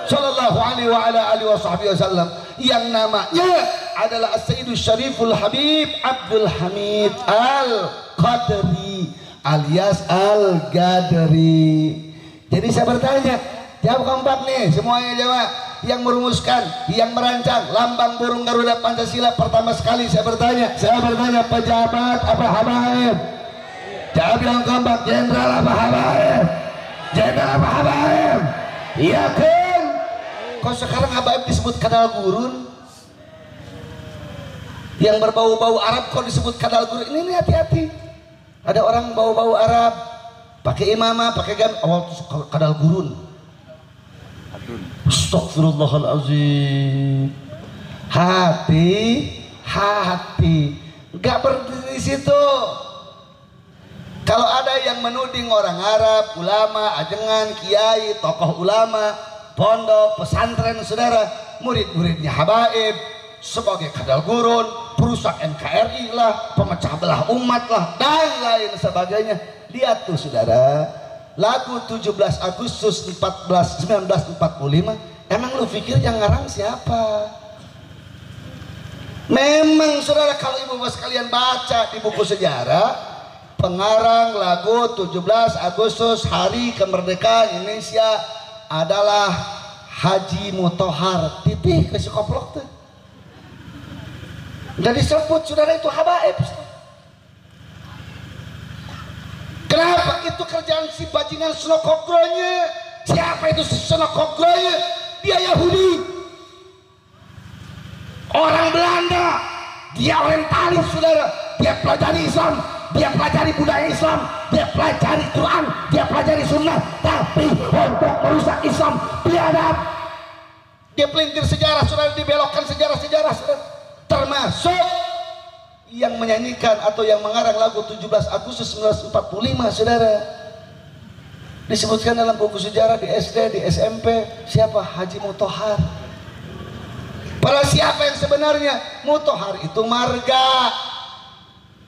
sallallahu alaihi wa ala alihi wa sahbihi wasallam, yang namanya adalah As-Sayyidul Syariful Habib Abdul Hamid Al-Qadri alias Al-Gadri. Jadi saya bertanya, jawab kompak nih semuanya, jawab. Yang merumuskan, yang merancang lambang burung Garuda Pancasila pertama sekali, saya bertanya pejabat apa habaib? Jawab yang kompak, jenderal apa habaib? Jenderal apa habaib? Iya kan? Kok sekarang habaib disebut kadal gurun? Yang berbau-bau Arab kok disebut kadal gurun? Ini hati-hati. Ada orang bau-bau Arab, pakai imamah, pakai gamis, awal kadal gurun. Astagfirullahaladzim. Hati-hati, nggak berhenti di situ. Kalau ada yang menuding orang Arab, ulama, ajengan, kiai, tokoh ulama, pondok, pesantren, saudara, murid-muridnya habaib sebagai kadal gurun, perusak NKRI lah, pemecah belah umat lah, dan lain sebagainya. Lihat tuh saudara, lagu 17 Agustus 1945, emang lu pikir yang ngarang siapa? Memang saudara, kalau ibu bapak sekalian baca di buku sejarah, pengarang lagu 17 Agustus hari kemerdekaan Indonesia adalah Haji Muthohar. Titik kasih koplok tuh. Nggak disebut saudara itu habaib. Kenapa? Itu kerjaan si bajingan Senokogronya. Siapa itu Senokogronya? Dia Yahudi, orang Belanda, dia orientalis saudara. Dia pelajari Islam, dia pelajari budaya Islam, dia pelajari Quran, dia pelajari Sunnah, tapi untuk merusak Islam biadab. Dia pelintir sejarah saudara, dibelokkan sejarah-sejarah saudara. Termasuk yang menyanyikan atau yang mengarang lagu 17 Agustus 1945 saudara, disebutkan dalam buku sejarah di SD, di SMP, siapa? Haji Muthohar. Padahal siapa yang sebenarnya? Muthohar itu marga.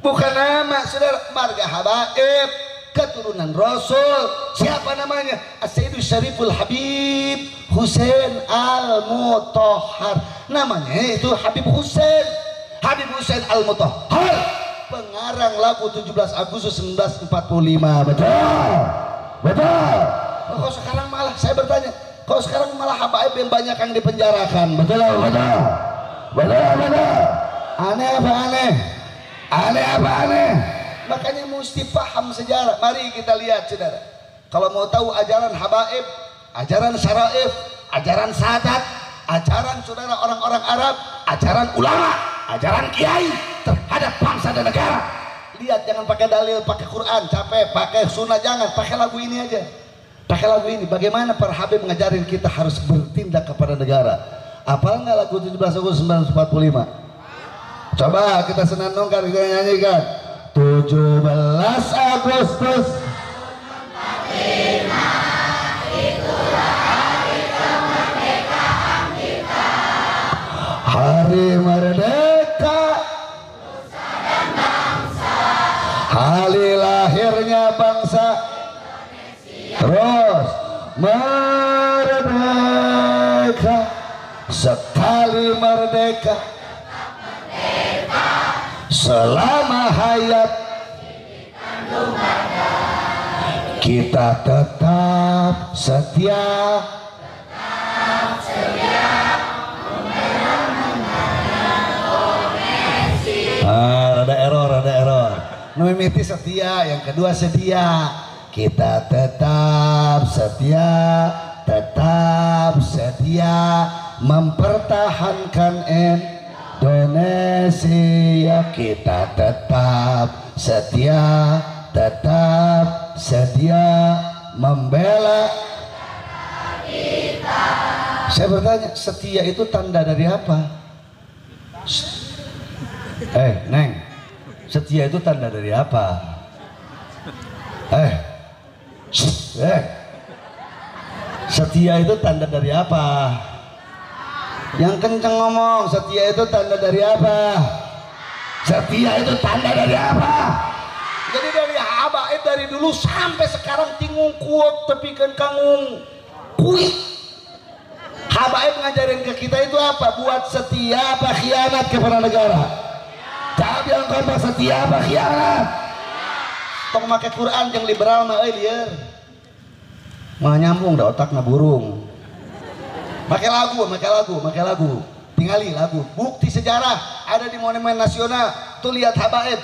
bukan nama saudara, marga habaib, keturunan Rasul. Siapa namanya? As-Sayyidul Syariful Habib Husain Al-Mutahhar. Namanya itu Habib Husain Al-Mutahhar, pengarang lagu 17 Agustus 1945. Betul. Kok sekarang malah saya bertanya, kok sekarang malah habaib yang banyak yang dipenjarakan? Betul. Aneh apa aneh? Makanya mesti paham sejarah. Mari kita lihat saudara, kalau mau tahu ajaran habaib, ajaran syaraif, ajaran sadat, ajaran saudara orang-orang Arab, ajaran ulama, ajaran kiai terhadap bangsa dan negara, lihat, jangan pakai dalil, pakai Quran capek, pakai sunnah jangan, pakai lagu ini aja. Pakai lagu ini, bagaimana para habib ngajarin kita harus bertindak kepada negara. Apal nggak lagu 17 Agustus 1945? Coba kita senandungkan, kita nyanyikan. 17 Agustus 1945, itulah hari kemerdekaan kita. Hari merdeka, nusa dan bangsa. Hari lahirnya bangsa Indonesia. Terus merdeka, sekali merdeka, selama hayat kita tetap setia, ada error. Mimiti setia, yang kedua sedia. Kita tetap setia mempertahankan Indonesia. Kita tetap setia membela kita. Saya bertanya, setia itu tanda dari apa? Neng, setia itu tanda dari apa? Setia itu tanda dari apa? Yang kenceng ngomong, setia itu tanda dari apa? Setia itu tanda dari apa? Jadi dari habaib dari dulu sampai sekarang tingung kuat tepikan kangung kuit. Habaib ngajarin ke kita itu apa? Buat setia apa khianat kepada negara? Jawab yang kompak, setia apa khianat? Tong make Quran yang liberal mah liar. Mau nyambung dah otakna burung. Pakai lagu. Tinggali lagu. Bukti sejarah ada di Monumen Nasional. Tuh lihat habaib.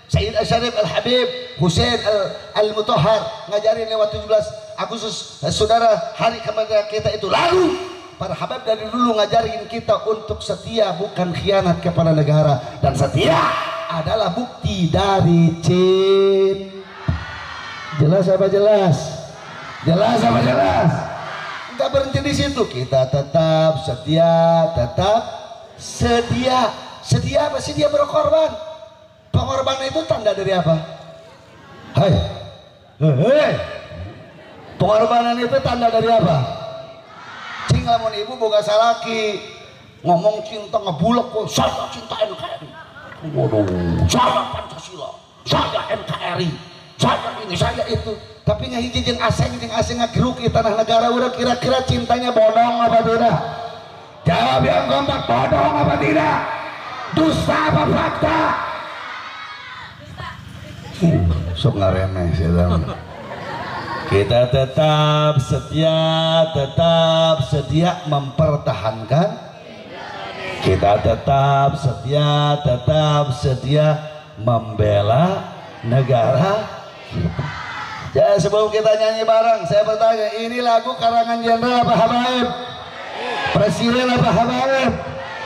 Sayyid Syarif Al-Habib Husain Al-Mutahhar ngajarin lewat 17 Agustus. Saudara, hari kemerdekaan kita itu lagu. Para habaib dari dulu ngajarin kita untuk setia, bukan khianat kepada negara. Dan setia adalah bukti dari cinta. Jelas apa jelas? Jelas apa jelas? Enggak berhenti di situ. Kita tetap setia. Sedia apa? Sedia berkorban. Pengorbanan itu tanda dari apa? Hai. Pengorbanan itu tanda dari apa? Cing lamun ibu boga salaki ngomong cinta ngebulek kok, saya cinta NKRI. Waduh, saya Pancasila, saya NKRI, saya ini, saya itu. Tapi ngahiji jeung asing ngageruk di tanah negara urang, kira-kira cintanya bodong apa tidak? Jawab yang kompak, bodong apa tidak? Dusta apa fakta? Sok ngaremeh sedang. Kita tetap setia mempertahankan. Kita tetap setia membela negara. Jadi sebelum kita nyanyi bareng, saya bertanya, ini lagu karangan jenderal apa habaib? Presiden apa habaib?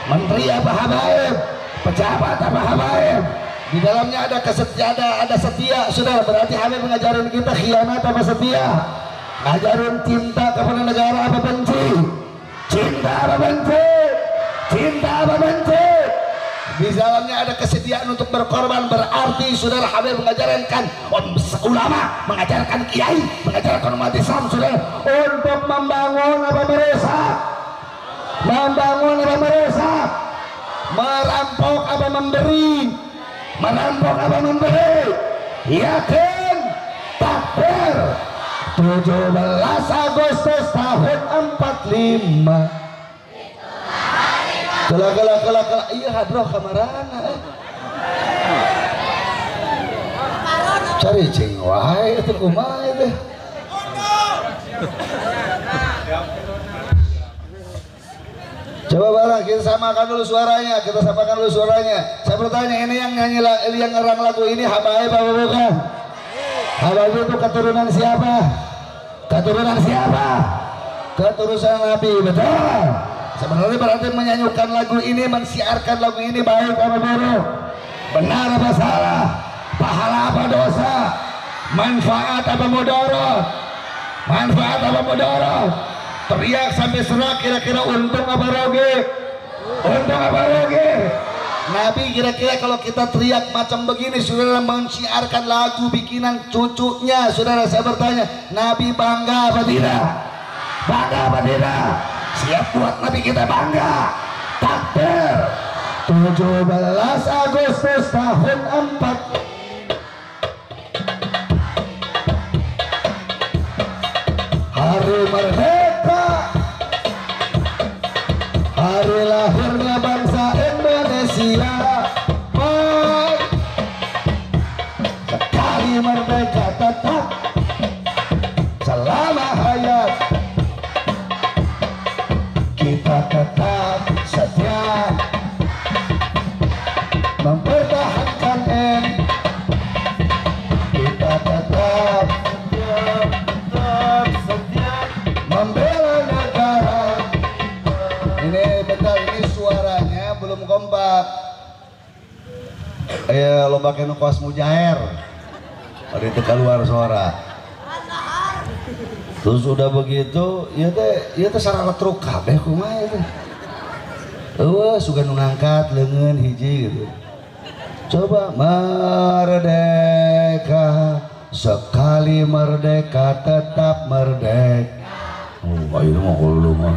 Menteri apa habaib? Pejabat apa habaib? Di dalamnya ada kesetiaan, ada setia, saudara. Berarti habib mengajarin kita khianat apa setia? Ngajarin cinta kepada negara apa benci? Cinta apa benci? Di dalamnya ada kesediaan untuk berkorban. Berarti saudara habib mengajarkan ulama, mengajarkan kiai, mengajarkan umat Islam, saudara, untuk membangun apa merusak? Membangun apa merusak? Merampok apa memberi? merampok apa memberi? Yakin? Takbir. 17 Agustus tahun 45. Kelak iya hadroh kamarana. Cari cing wae teu kumaha teh. Coba barang kita samakan dulu suaranya, Saya bertanya, ini yang nyanyi yang ngerang lagu ini habaib apa bukan? Habaib itu keturunan siapa? Keturunan Nabi, betul. Sebenarnya berarti menyanyikan lagu ini, mensiarkan lagu ini baik apa buruk? Benar apa salah? Pahala apa dosa? Manfaat apa mudarat? Teriak sampai serak, kira-kira untung apa rugi? Nabi kira-kira kalau kita teriak macam begini, saudara mensiarkan lagu bikinan cucunya, saudara saya bertanya, Nabi bangga apa tidak? Siap buat Nabi kita bangga. Takbir. 17 Agustus tahun 4. Hari merdeka, hari lahirnya bangsa Indonesia. Sekali merdeka tetap selama hayat, kita tetap setia mempertahankan kita tetap setia membela negara. Ini bentar, ini suaranya belum kompak. Lo pakai nukos mujair, ada itu keluar suara. Terus udah begitu, ya teh sararat truk kabeh kumaha teh. Suka ngangkat leungeun hiji gitu. Coba merdeka, sekali merdeka tetap merdeka. Ayo mah kudu mah.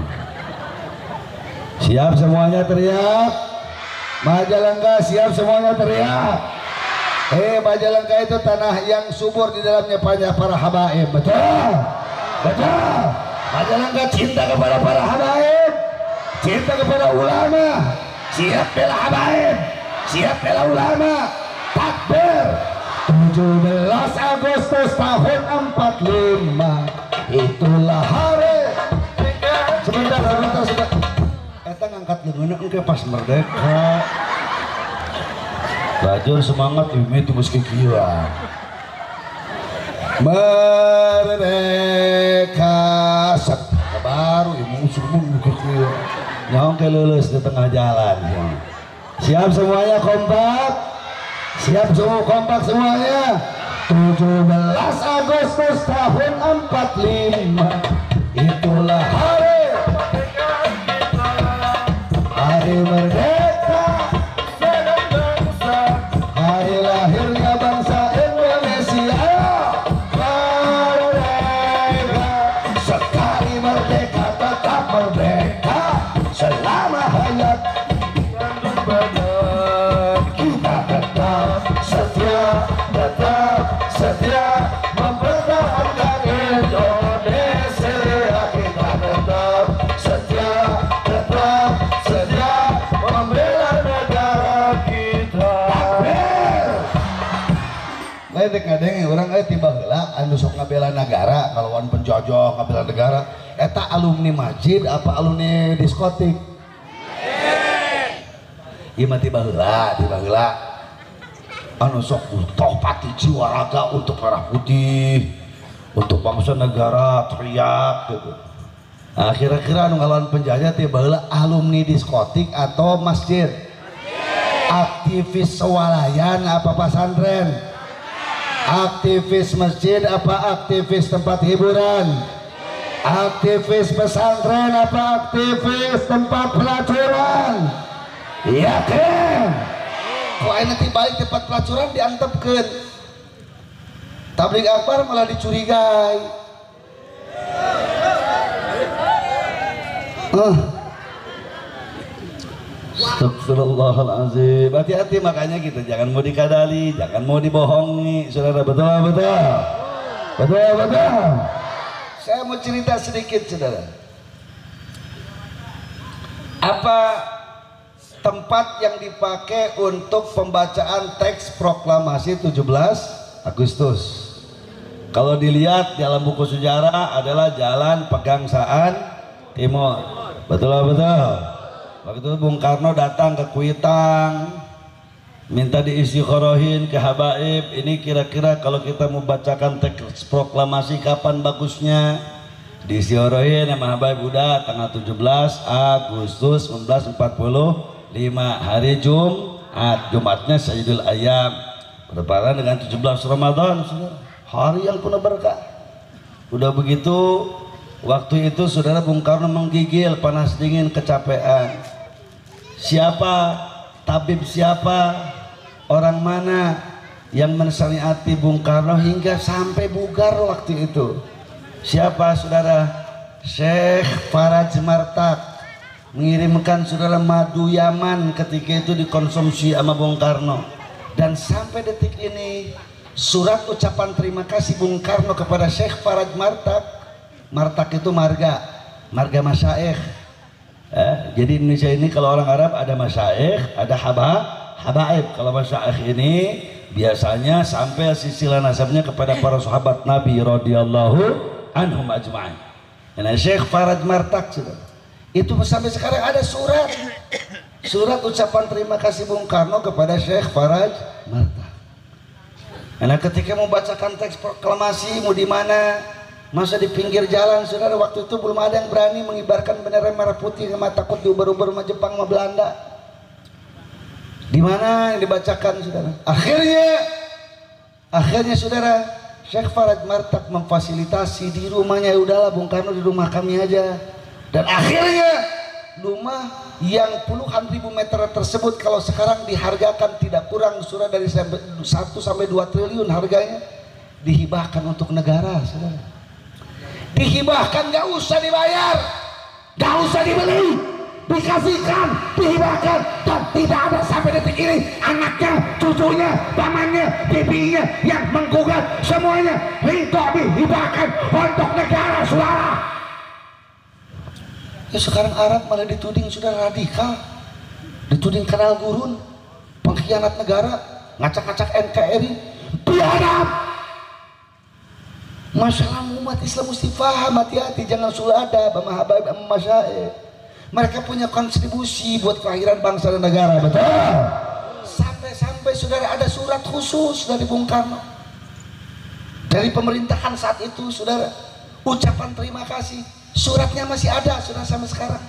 Siap semuanya teriak. Majalengka siap semuanya teriak. Majalengka itu tanah yang subur, di dalamnya banyak para habaib, betul? Majalengka cinta kepada para habaib, cinta kepada ulama, siap bela habaib, siap bela ulama. Takbir. 17 Agustus tahun 45, itulah hari. Sebentar. Eta ngangkat leungeun engke pas merdeka. Bajur semangat ini tuh meski gila. Merdeka baru ibu subuh begitu nyong ke lulus di tengah jalan. Siap semuanya kompak, semuanya. 17 Agustus tahun 45, itulah hari merdeka, hari lahirnya bangsa Indonesia. Sekali merdeka tetap merdeka selama hayat, kita tetap setia mempertahankan Indonesia. Kita tetap setia membela negara kita. Lain kadang orang tiba heula anu sok ngabela negara, kalau wan penjajah ngabela negara, eta alumni masjid apa alumni diskotik? Ieu mah tiba heula anu sok butuh pati jiwa raga untuk merah putih, untuk bangsa negara, teriak gitu. Nah, kira-kira anu ngalawan penjajah tiba heula alumni diskotik atau masjid? Aktivis swalayan apa pesantren? Aktivis masjid apa aktivis tempat hiburan? Aktivis pesantren apa aktivis tempat pelacuran? Yakin? Kok nanti balik tempat pelacuran diantepkeun, tabligh akbar malah dicurigai. Astagfirullahaladzim. Hati-hati, makanya kita jangan mau dikadali, jangan mau dibohongi, saudara. Betul. Saya mau cerita sedikit, saudara. Apa tempat yang dipakai untuk pembacaan teks proklamasi 17 Agustus? Kalau dilihat dalam buku sejarah adalah Jalan Pegangsaan Timur. Betul. Waktu itu Bung Karno datang ke Kuitang, minta diistiqorohin ke habaib. Ini kira-kira kalau kita mau bacakan teks proklamasi kapan bagusnya? Diistiqorohin sama habaib, udah tanggal 17 Agustus 1945, hari Jumatnya Sayyidul Ayyam, bertepatan dengan 17 Ramadan, hari yang penuh berkah. Udah begitu, waktu itu saudara Bung Karno menggigil, panas dingin, kecapean. Siapa tabib, siapa orang mana yang menasihati Bung Karno hingga sampai bugar waktu itu? Siapa, saudara? Syekh Faraj Martak mengirimkan saudara madu Yaman ketika itu dikonsumsi sama Bung Karno. Dan sampai detik ini surat ucapan terima kasih Bung Karno kepada Syekh Faraj Martak. Martak itu marga masyaikh. Jadi Indonesia ini kalau orang Arab ada masyaikh, ada habaib. Kalau masyaikh ini biasanya sampai silsilah nasabnya kepada para sahabat Nabi radhiyallahu anhum ajma'in. Nah, Syekh Faraj Martak itu sampai sekarang ada surat ucapan terima kasih Bung Karno kepada Syekh Faraj Martak. Nah, ketika membacakan teks proklamasi mau di mana? Masa di pinggir jalan, saudara. Waktu itu belum ada yang berani mengibarkan bendera merah putih, sama takut diuber-uber sama Jepang sama Belanda. Di mana yang dibacakan, saudara? Akhirnya saudara, Syekh Faraj Martak memfasilitasi di rumahnya. Udahlah Bung Karno di rumah kami aja. Dan akhirnya rumah yang puluhan ribu meter tersebut kalau sekarang dihargakan tidak kurang saudara dari 1 sampai 2 triliun harganya, dihibahkan untuk negara, saudara. Dihibahkan, gak usah dibayar, gak usah dibeli, dikasihkan, dihibahkan. Dan tidak ada sampai detik ini anaknya, cucunya, pamannya, bibinya yang menggugat, semuanya itu dihibahkan untuk negara, saudara. Ya sekarang Arab malah dituding sudah radikal, dituding kenal gurun, pengkhianat negara, ngacak-ngacak NKRI, biadab. Masalah umat Islam mesti paham, hati-hati, jangan sulada sama habaib sama masyaikh. Mereka punya kontribusi buat kelahiran bangsa dan negara, betul. Sampai saudara ada surat khusus dari Bung Karno, dari pemerintahan saat itu, saudara, ucapan terima kasih. Suratnya masih ada, saudara, sampai sekarang.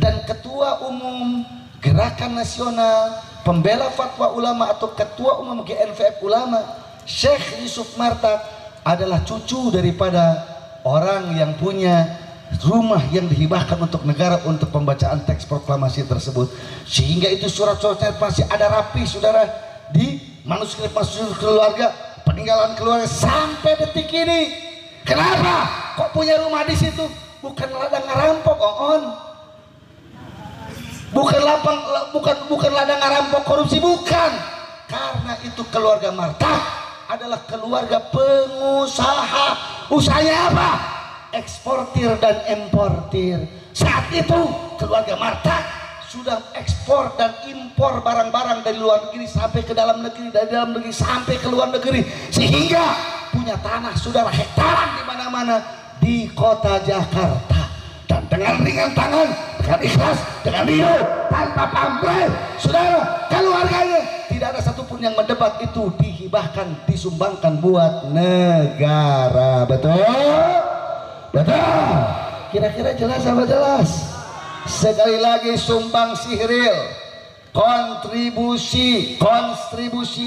Dan Ketua Umum Gerakan Nasional Pembela Fatwa Ulama atau Ketua Umum GNVF Ulama, Syekh Yusuf Martak, adalah cucu daripada orang yang punya rumah yang dihibahkan untuk negara untuk pembacaan teks proklamasi tersebut. Sehingga itu surat-suratnya pasti ada rapi, saudara, di manuskrip keluarga, peninggalan keluarga sampai detik ini. Kenapa kok punya rumah di situ? Bukan ladang ngarampok, bukan ladang ngarampok korupsi, bukan. Karena itu keluarga Martak adalah keluarga pengusaha. Usahanya apa? Eksportir dan importir. Saat itu keluarga Martak sudah ekspor dan impor barang-barang dari luar negeri sampai ke dalam negeri, dari dalam negeri sampai ke luar negeri, sehingga punya tanah saudara hektaran di mana-mana di kota Jakarta. Dan dengan ringan tangan, dengan ikhlas, dengan ridho, tanpa pamrih, saudara, keluarganya tidak ada satupun yang mendebat, itu dihibahkan, disumbangkan buat negara. Betul? Kira-kira jelas apa jelas? Sekali lagi, sumbang sihril, kontribusi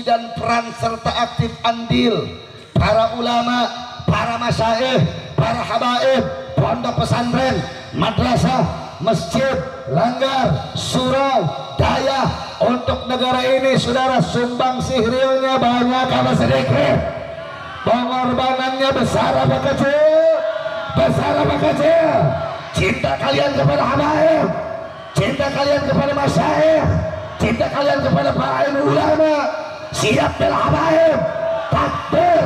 dan peran serta aktif andil para ulama, para masyayikh, para habaib, pondok pesantren, madrasah, masjid, langgar, surau, daya untuk negara ini, saudara. Sumbang sihrilnya banyak apa sedikit? Pengorbanannya besar apa kecil? Besar apa kecil? Cinta kalian kepada habaib, cinta kalian kepada masyayikh, cinta kalian kepada para ulama, siap bela habaib, takbir.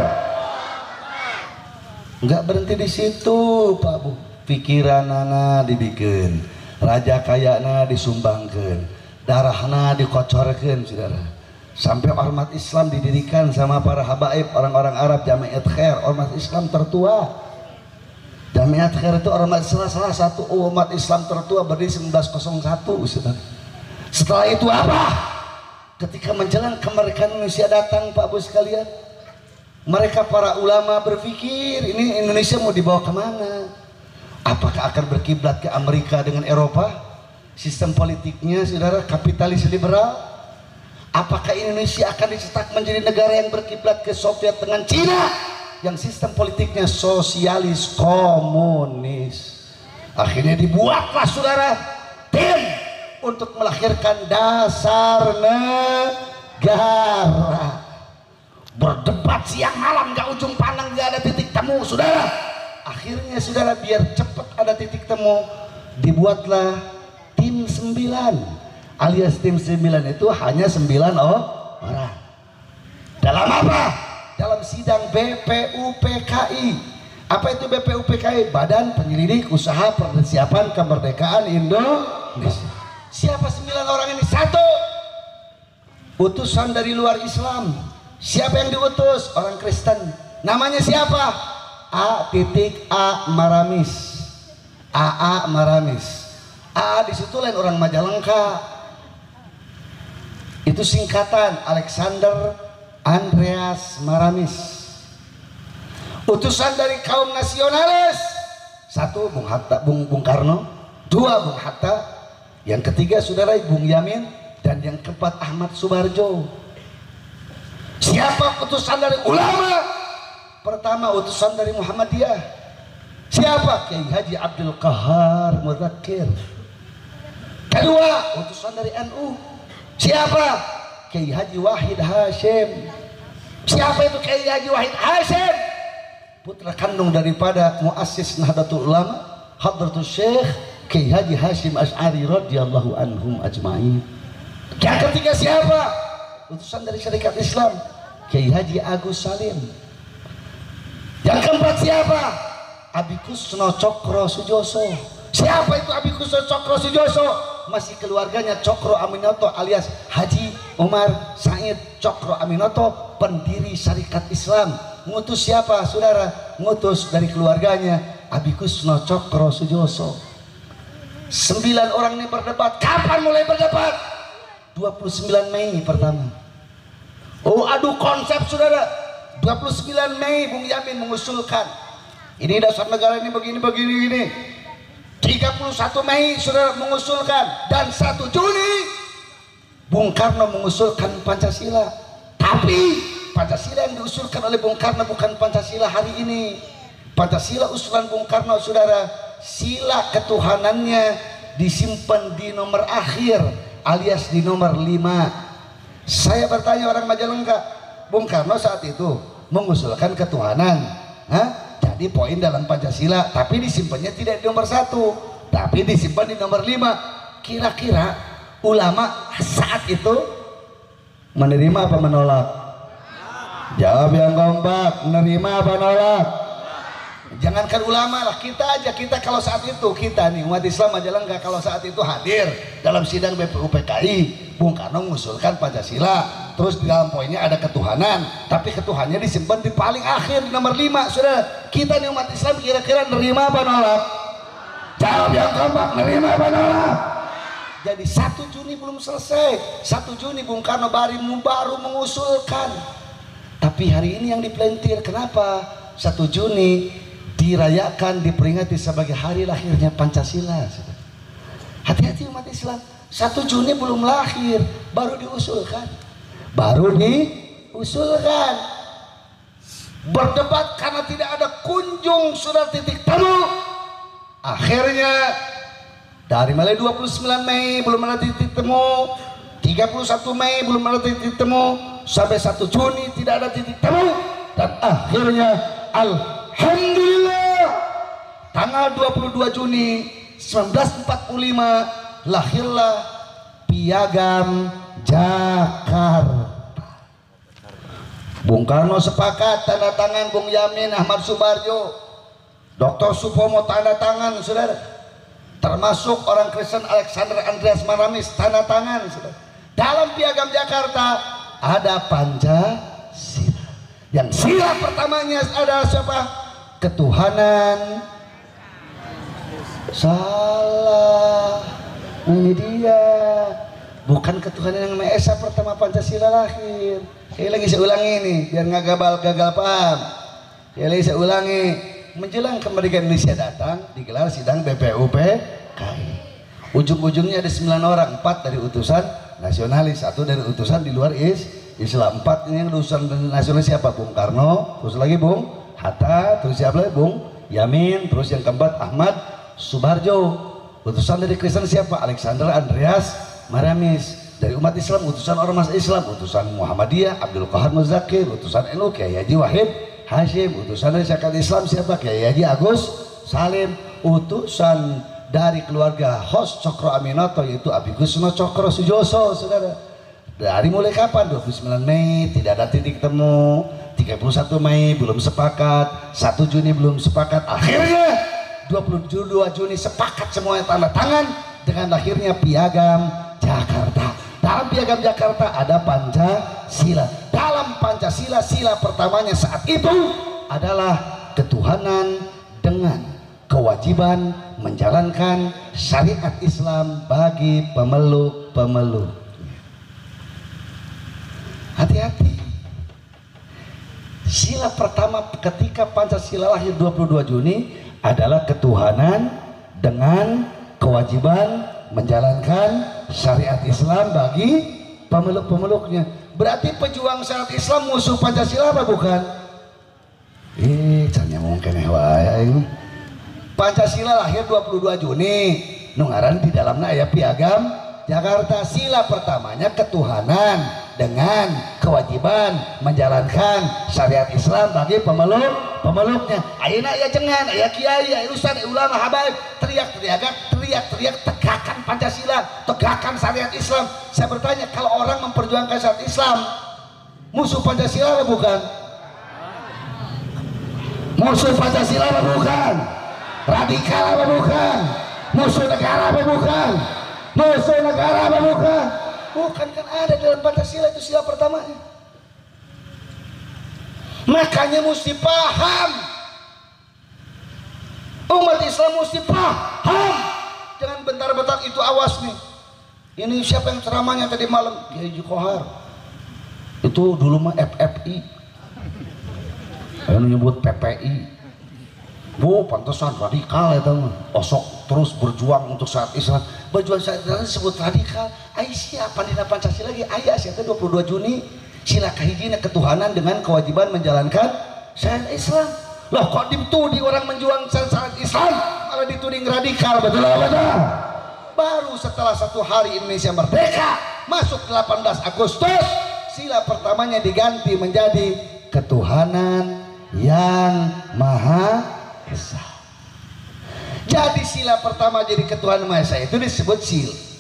Enggak berhenti di situ Pak Bu, pikiranana dibikin, raja kayana disumbangkan, darahna dikocorkan saudara, sampai ormas Islam didirikan sama para habaib orang-orang Arab. Jamiat Khair, ormas Islam tertua. Jamiat Khair itu ormas salah satu umat Islam tertua, berdiri 1901 saudara. Setelah itu apa? Ketika menjelang kemerdekaan Indonesia datang Pak Bu sekalian, mereka para ulama berpikir ini Indonesia mau dibawa kemana? Apakah akan berkiblat ke Amerika dengan Eropa? Sistem politiknya saudara kapitalis liberal. Apakah Indonesia akan dicetak menjadi negara yang berkiblat ke Soviet dengan Cina yang sistem politiknya sosialis komunis? Akhirnya dibuatlah saudara tim untuk melahirkan dasar negara. Berdebat siang malam gak ujung pandang, gak ada titik temu saudara. Akhirnya saudara biar cepat ada titik temu, dibuatlah tim 9, alias tim 9 itu hanya 9 orang. Dalam apa? Dalam sidang BPUPKI. Apa itu BPUPKI? Badan Penyelidik Usaha Persiapan Kemerdekaan Indonesia. Siapa 9 orang ini? 1 utusan dari luar Islam. Siapa yang diutus? Orang Kristen. Namanya siapa? A. Maramis. AA Maramis. AA disitu lain orang Majalengka. Itu singkatan Alexander Andreas Maramis. Utusan dari kaum nasionalis. 1 Bung Hatta, Bung Karno. 2 Bung Hatta. Yang ketiga saudara Bung Yamin. Dan yang keempat Ahmad Subarjo. Siapa utusan dari ulama? Pertama utusan dari Muhammadiyah. Siapa? Kiai Haji Abdul Qahar Mudzakkir. Kedua utusan dari NU. Siapa? Kiai Haji Wahid Hashim. Siapa itu Kiai Haji Wahid Hashim? Putra kandung daripada muassis Nahdlatul Ulama Hadratus Syekh Kiai Haji Hashim Asy'ari radhiyallahu anhum ajma'in. Yang ketiga siapa? Utusan dari Syarikat Islam Kiai Haji Agus Salim. Yang keempat siapa? Abikusno Cokro Sujoso. Siapa itu Abikusno Cokro Sujoso? Masih keluarganya Cokro Aminoto alias Haji Umar Said Cokro Aminoto, pendiri Syarikat Islam. Ngutus siapa saudara? Ngutus dari keluarganya Abikusno Cokro Sujoso. 9 orang ini berdebat. Kapan mulai berdebat? 29 Mei pertama. Oh adu konsep saudara. 29 Mei Bung Yamin mengusulkan ini dasar negara ini begini. 31 Mei saudara mengusulkan, dan 1 Juni Bung Karno mengusulkan Pancasila. Tapi Pancasila yang diusulkan oleh Bung Karno bukan Pancasila hari ini. Pancasila usulan Bung Karno saudara, sila ketuhanannya disimpan di nomor akhir alias di nomor 5. Saya bertanya orang Majalengka, Bung Karno saat itu mengusulkan ketuhanan, jadi poin dalam Pancasila, tapi disimpannya tidak di nomor 1, tapi disimpan di nomor 5. Kira-kira ulama saat itu menerima apa menolak? Jawab yang kompak, menerima apa menolak? Jangankan ulama lah, kita aja, kita kalau saat itu, kita nih umat Islam Majalengka kalau saat itu hadir dalam sidang BPUPKI, Bung Karno mengusulkan Pancasila, terus di dalam poinnya ada ketuhanan, tapi ketuhanannya disimpan di paling akhir di nomor 5. Saudara, kita nih umat Islam kira-kira nerima apa nolak? Jawab yang kompak, nerima apa nolak? Jadi 1 Juni belum selesai. 1 Juni Bung Karno baru mengusulkan, tapi hari ini yang dipelintir. Kenapa 1 Juni dirayakan, diperingati sebagai hari lahirnya Pancasila? Hati-hati umat Islam, 1 Juni belum lahir, baru diusulkan. Berdebat karena tidak ada kunjung sudah titik temu. Akhirnya dari mulai 29 Mei belum ada titik temu, 31 Mei belum ada titik temu, sampai 1 Juni tidak ada titik temu, dan akhirnya alhamdulillah tanggal 22 Juni 1945 lahirlah Piagam Jakarta. Bung Karno sepakat tanda tangan, Bung Yamin, Ahmad Subarjo, Dr. Supomo tanda tangan, saudara. Termasuk orang Kristen Alexander Andreas Maramis tanda tangan, saudara. Dalam Piagam Jakarta ada Pancasila. Yang sila pertamanya adalah siapa? Ketuhanan. Salah, ini dia. Bukan ketuhanan yang Maha Esa pertama Pancasila lahir. Sekali lagi saya ulangi ini biar nggak gagal paham. Sekali lagi saya ulangi, menjelang kemerdekaan Indonesia datang digelar sidang BPUPKI. Ujung-ujungnya ada 9 orang, 4 dari utusan nasionalis, 1 dari utusan di luar Islam. 4 ini yang utusan nasionalis siapa? Bung Karno, terus lagi Bung Hatta, terus siapa lagi? Bung Yamin, terus yang keempat Ahmad Subarjo. Utusan dari Kristen siapa? Alexander Andreas Maramis. Dari umat Islam utusan ormas Islam, utusan Muhammadiyah Abdul Qahar Muzakir, utusan NU Kiai Haji Wahid Hashim, utusan dari Syarikat Islam siapa? Kiai Haji Agus Salim, utusan dari keluarga Hos Cokro Aminoto yaitu Abi Gusno Cokro Sujoso, saudara. Dari mulai kapan? 29 Mei tidak ada titik temu, 31 Mei belum sepakat, 1 Juni belum sepakat, akhirnya 22 Juni sepakat semuanya tanda tangan dengan lahirnya Piagam Jakarta. Dalam Piagam Jakarta ada Pancasila. Dalam Pancasila sila pertamanya saat itu adalah ketuhanan dengan kewajiban menjalankan syariat Islam bagi pemeluk-pemeluk. Hati-hati. Sila pertama ketika Pancasila lahir 22 Juni adalah ketuhanan dengan kewajiban menjalankan syariat Islam bagi pemeluk-pemeluknya. Berarti pejuang syariat Islam musuh Pancasila apa bukan? Can mungkin ini. Pancasila lahir 22 Juni. Nungaran di dalamnya aya Piagam Jakarta. Sila pertamanya ketuhanan dengan kewajiban menjalankan syariat Islam bagi pemeluknya. Ayeuna aya jengan, aya kiai, aya ustaz, aya ulama, habaib, teriak-teriak tegakkan Pancasila, tegakkan syariat Islam. Saya bertanya, kalau orang memperjuangkan syariat Islam, musuh Pancasila apa bukan? Musuh Pancasila apa bukan? Radikal apa bukan? Musuh negara apa bukan? Musuh negara apa bukan? Bukan, kan ada dalam Pancasila itu sila pertamanya. Makanya mesti paham. Umat Islam mesti paham. Jangan bentar-bentar itu, awas nih. Ini siapa yang ceramahnya tadi malam? Kiai Jukohar. Itu dulu mah FFI. Yang menyebut PPI. Bu, pantesan radikal ya teman. Osok terus berjuang untuk syariat Islam. Berjuang syariat Islam disebut radikal. Siapa di Pancasila lagi? Ayah siapa 22 Juni. Sila kahijina ketuhanan dengan kewajiban menjalankan syariat Islam. Loh, kok dituding orang menjuang syariat Islam malah dituding radikal? Betul betul. Baru setelah 1 hari Indonesia merdeka, masuk 18 Agustus, sila pertamanya diganti menjadi ketuhanan yang Maha Esa. Jadi sila pertama jadi ketuhanan Maha Esa itu disebut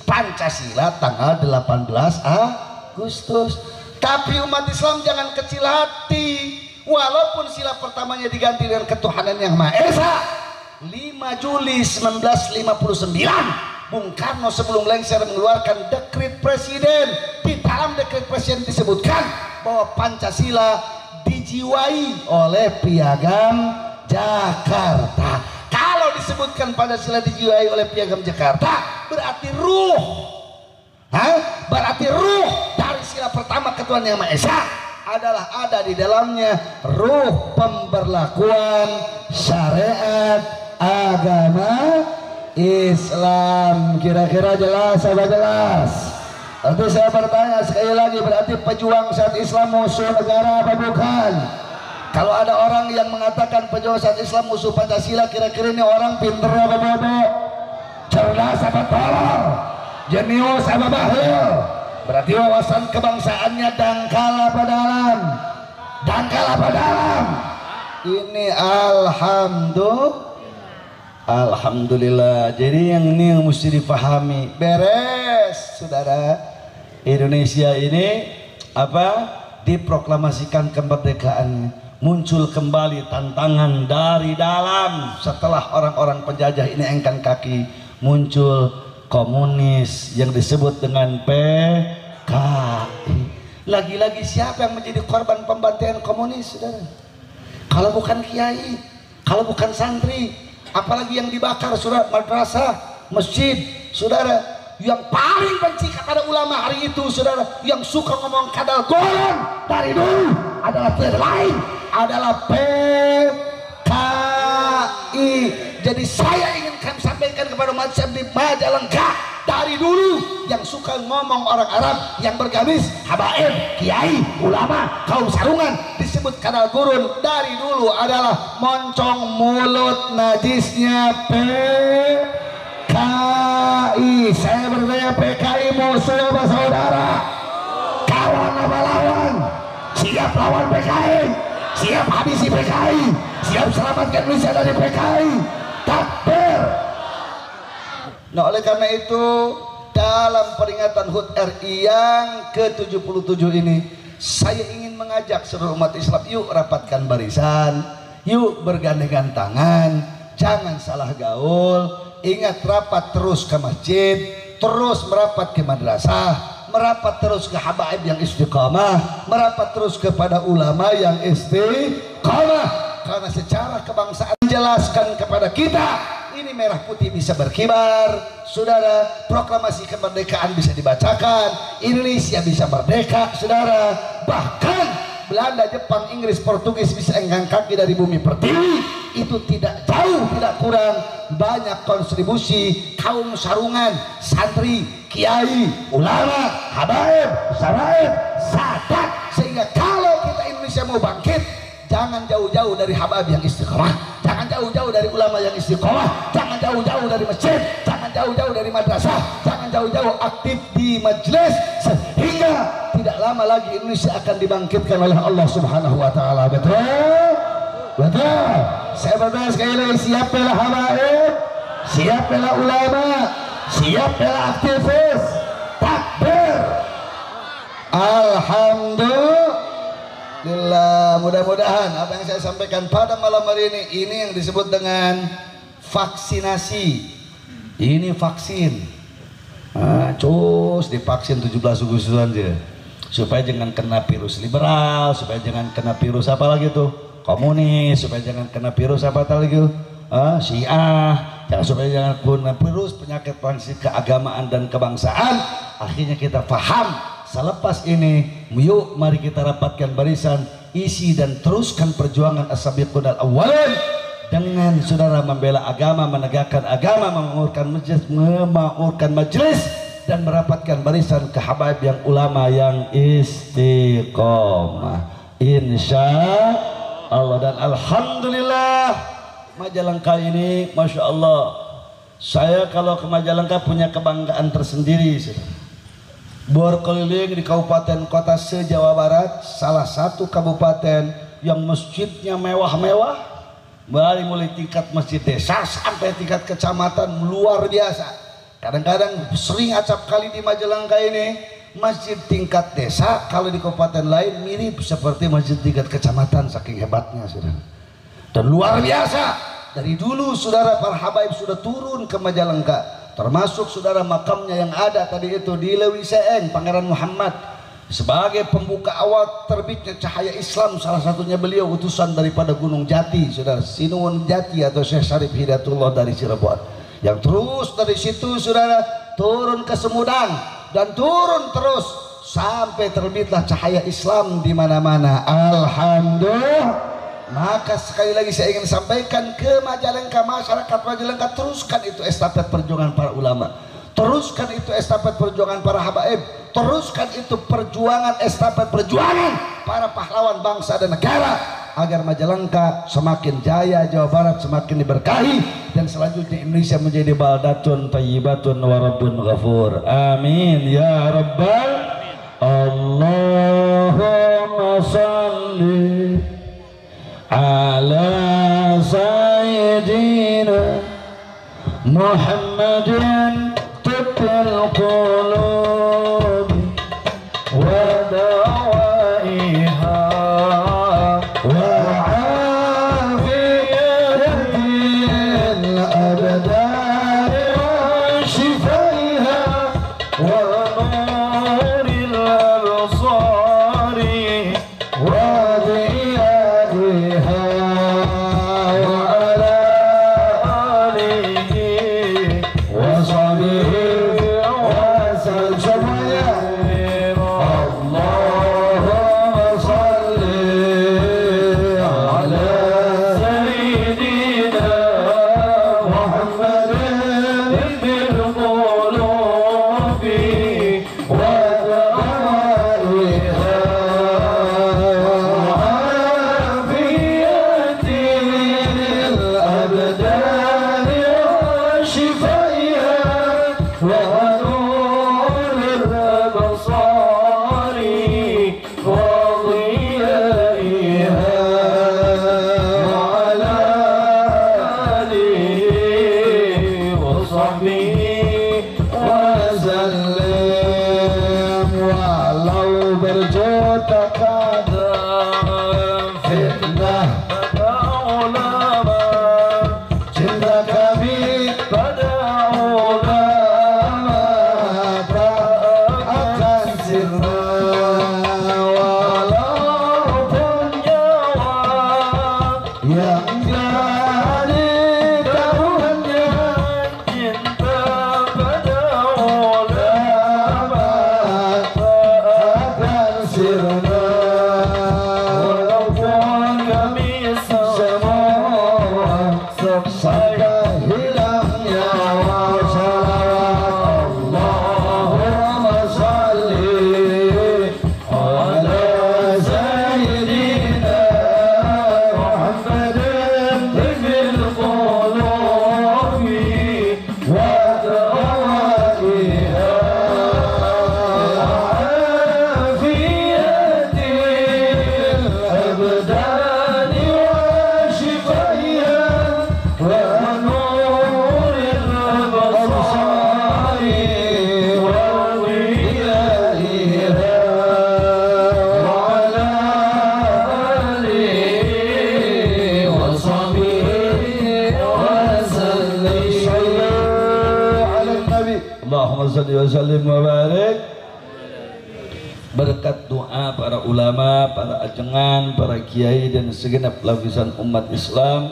Pancasila tanggal 18 Agustus. Tapi umat Islam jangan kecil hati. Walaupun sila pertamanya diganti dengan ketuhanan yang Maha Esa, 5 Juli 1959 Bung Karno sebelum lengser mengeluarkan dekret presiden. Di dalam dekret presiden disebutkan bahwa Pancasila dijiwai oleh Piagam Jakarta. Kalau disebutkan Pancasila dijiwai oleh Piagam Jakarta, berarti berarti ruh dari sila pertama ketuhanan yang Maha Esa adalah ada di dalamnya ruh pemberlakuan syariat agama Islam. Kira-kira jelas apa jelas? Nanti saya bertanya sekali lagi, berarti pejuang syariat Islam musuh negara apa bukan? Kalau ada orang yang mengatakan pejuang syariat Islam musuh Pancasila, kira-kira ini orang pinter apa bodoh? Cerdas apa tolol? Jenius apa bahlul? Berarti wawasan kebangsaannya dangkal apa dalam? Dangkal apa dalam? Ini alhamdulillah. Alhamdulillah. Jadi yang ini yang mesti dipahami. Beres, saudara. Indonesia ini apa? Diproklamasikan kemerdekaan. Muncul kembali tantangan dari dalam. Setelah orang-orang penjajah ini angkat kaki, muncul komunis yang disebut dengan PKI. Lagi-lagi siapa yang menjadi korban pembantaian komunis, saudara? Kalau bukan kiai, kalau bukan santri, apalagi yang dibakar, saudara, madrasah, masjid, saudara. Yang paling benci kepada ulama hari itu, saudara, yang suka ngomong kadal golon dari dulu adalah tidak lain, adalah PKI. Jadi saya ingin kami sampaikan kepada umat Islam di Majalengka, dari dulu yang suka ngomong orang Arab yang bergamis, habaib, kiai, ulama, kaum sarungan disebut kadal gurun, dari dulu adalah moncong mulut najisnya PKI. Saya bertanya, PKI musuh apa saudara? Kawan apa lawan? Siap lawan PKI, siap habisi PKI, siap selamatkan Indonesia dari PKI. Takbir. Nah, oleh karena itu dalam peringatan HUT RI yang ke-77 ini, saya ingin mengajak seluruh umat Islam, yuk rapatkan barisan, yuk bergandengan tangan, jangan salah gaul. Ingat, rapat terus ke masjid, terus merapat ke madrasah, merapat terus ke habaib yang istiqamah, merapat terus kepada ulama yang istiqamah. Karena secara kebangsaan jelaskan kepada kita, ini merah putih bisa berkibar, saudara. Proklamasi kemerdekaan bisa dibacakan, Indonesia bisa merdeka, saudara. Bahkan Belanda, Jepang, Inggris, Portugis bisa angkat kaki dari bumi pertiwi. Itu tidak jauh, tidak kurang. Banyak kontribusi kaum sarungan, santri, kiai, ulama, habaib, saraib, sadat. Sehingga kalau kita Indonesia mau bangkit, jangan jauh-jauh dari habaib yang istiqomah, jangan jauh-jauh dari ulama yang istiqomah, jangan jauh-jauh dari masjid, jangan jauh-jauh dari madrasah, jangan jauh-jauh aktif di majelis, sehingga tidak lama lagi Indonesia akan dibangkitkan oleh Allah Subhanahu wa taala. Betul? Betul. Saya bertanya sekali lagi, siap bela habaib, siap bela ulama, siap bela aktivis. Takbir. Alhamdulillah. Mudah-mudahan apa yang saya sampaikan pada malam hari ini yang disebut dengan vaksinasi. Ini vaksin. Cus divaksin 17 Agustusan aja, supaya jangan kena virus liberal, supaya jangan kena virus apa lagi tuh, komunis, supaya jangan kena virus apa lagi tuh, Syiah, supaya jangan kena virus penyakit keagamaan dan kebangsaan. Akhirnya kita paham. Selepas ini, yuk mari kita rapatkan barisan, isi dan teruskan perjuangan as-sabiqun al-awwalun dengan saudara membela agama, menegakkan agama, memakmurkan majelis, dan merapatkan barisan ke habaib yang ulama yang istiqomah. Insya Allah. Dan alhamdulillah Majalengka ini, masya Allah, saya kalau ke Majalengka punya kebanggaan tersendiri. Berkeliling di kabupaten kota se-Jawa Barat, salah satu kabupaten yang masjidnya mewah-mewah, mulai tingkat masjid desa sampai tingkat kecamatan, luar biasa. Kadang-kadang sering acap kali di Majalengka ini, masjid tingkat desa kalau di kabupaten lain mirip seperti masjid tingkat kecamatan, saking hebatnya, saudara. Dan luar biasa, dari dulu saudara para habaib sudah turun ke Majalengka, termasuk saudara makamnya yang ada tadi itu di Lewi Seeng, Pangeran Muhammad, sebagai pembuka awal terbitnya cahaya Islam. Salah satunya beliau utusan daripada Gunung Jati, saudara, Sinuwun Jati atau Syekh Syarif Hidayatullah dari Cirebon, yang terus dari situ saudara turun ke Semudang dan turun terus sampai terbitlah cahaya Islam di mana-mana. Alhamdulillah. Maka sekali lagi saya ingin sampaikan ke Majalengka, masyarakat Majalengka, teruskan itu estafet perjuangan para ulama, teruskan itu estafet perjuangan para habaib, teruskan itu perjuangan estafet perjuangan para pahlawan bangsa dan negara, agar Majalengka semakin jaya, Jawa Barat semakin diberkahi, dan selanjutnya Indonesia menjadi baldatun thayyibatun wa rabbun ghafur. Amin ya rabbal. Allahumma shalli ala sayyidina محمد طب القلوب ودوائها وعافية الأبدان وشفائها ونور الأبصار وضيائها وعلى آله وصحبه وسلم اللهم صل على سيدنا محمد بالقلوب ودوائها وعافية الأبدان وشفائها ونور الأبصار وضيائها وعلى آله وصحبه وسلم walau berjuta kadang fitnah pada ulama cinta kami pada ulama tak akan sirna walaupun nyawa yang jadi taruhannya cinta pada ulama tak akan sirna walaupun kami semua sampai hilang nyawa salawat Allahumma salli ala sayyidina Muhammadin bil qulubi wa dawaiha afiyatil abdani wa shifaiha wa nuril absari wa dhiyaiha wa ala alihi wa sahbihi wa sallim ala nabi Allahumma salli wa sallim wa barik. Berkat doa para ulama, para ajengan, para kiai dan segenap lapisan umat Islam,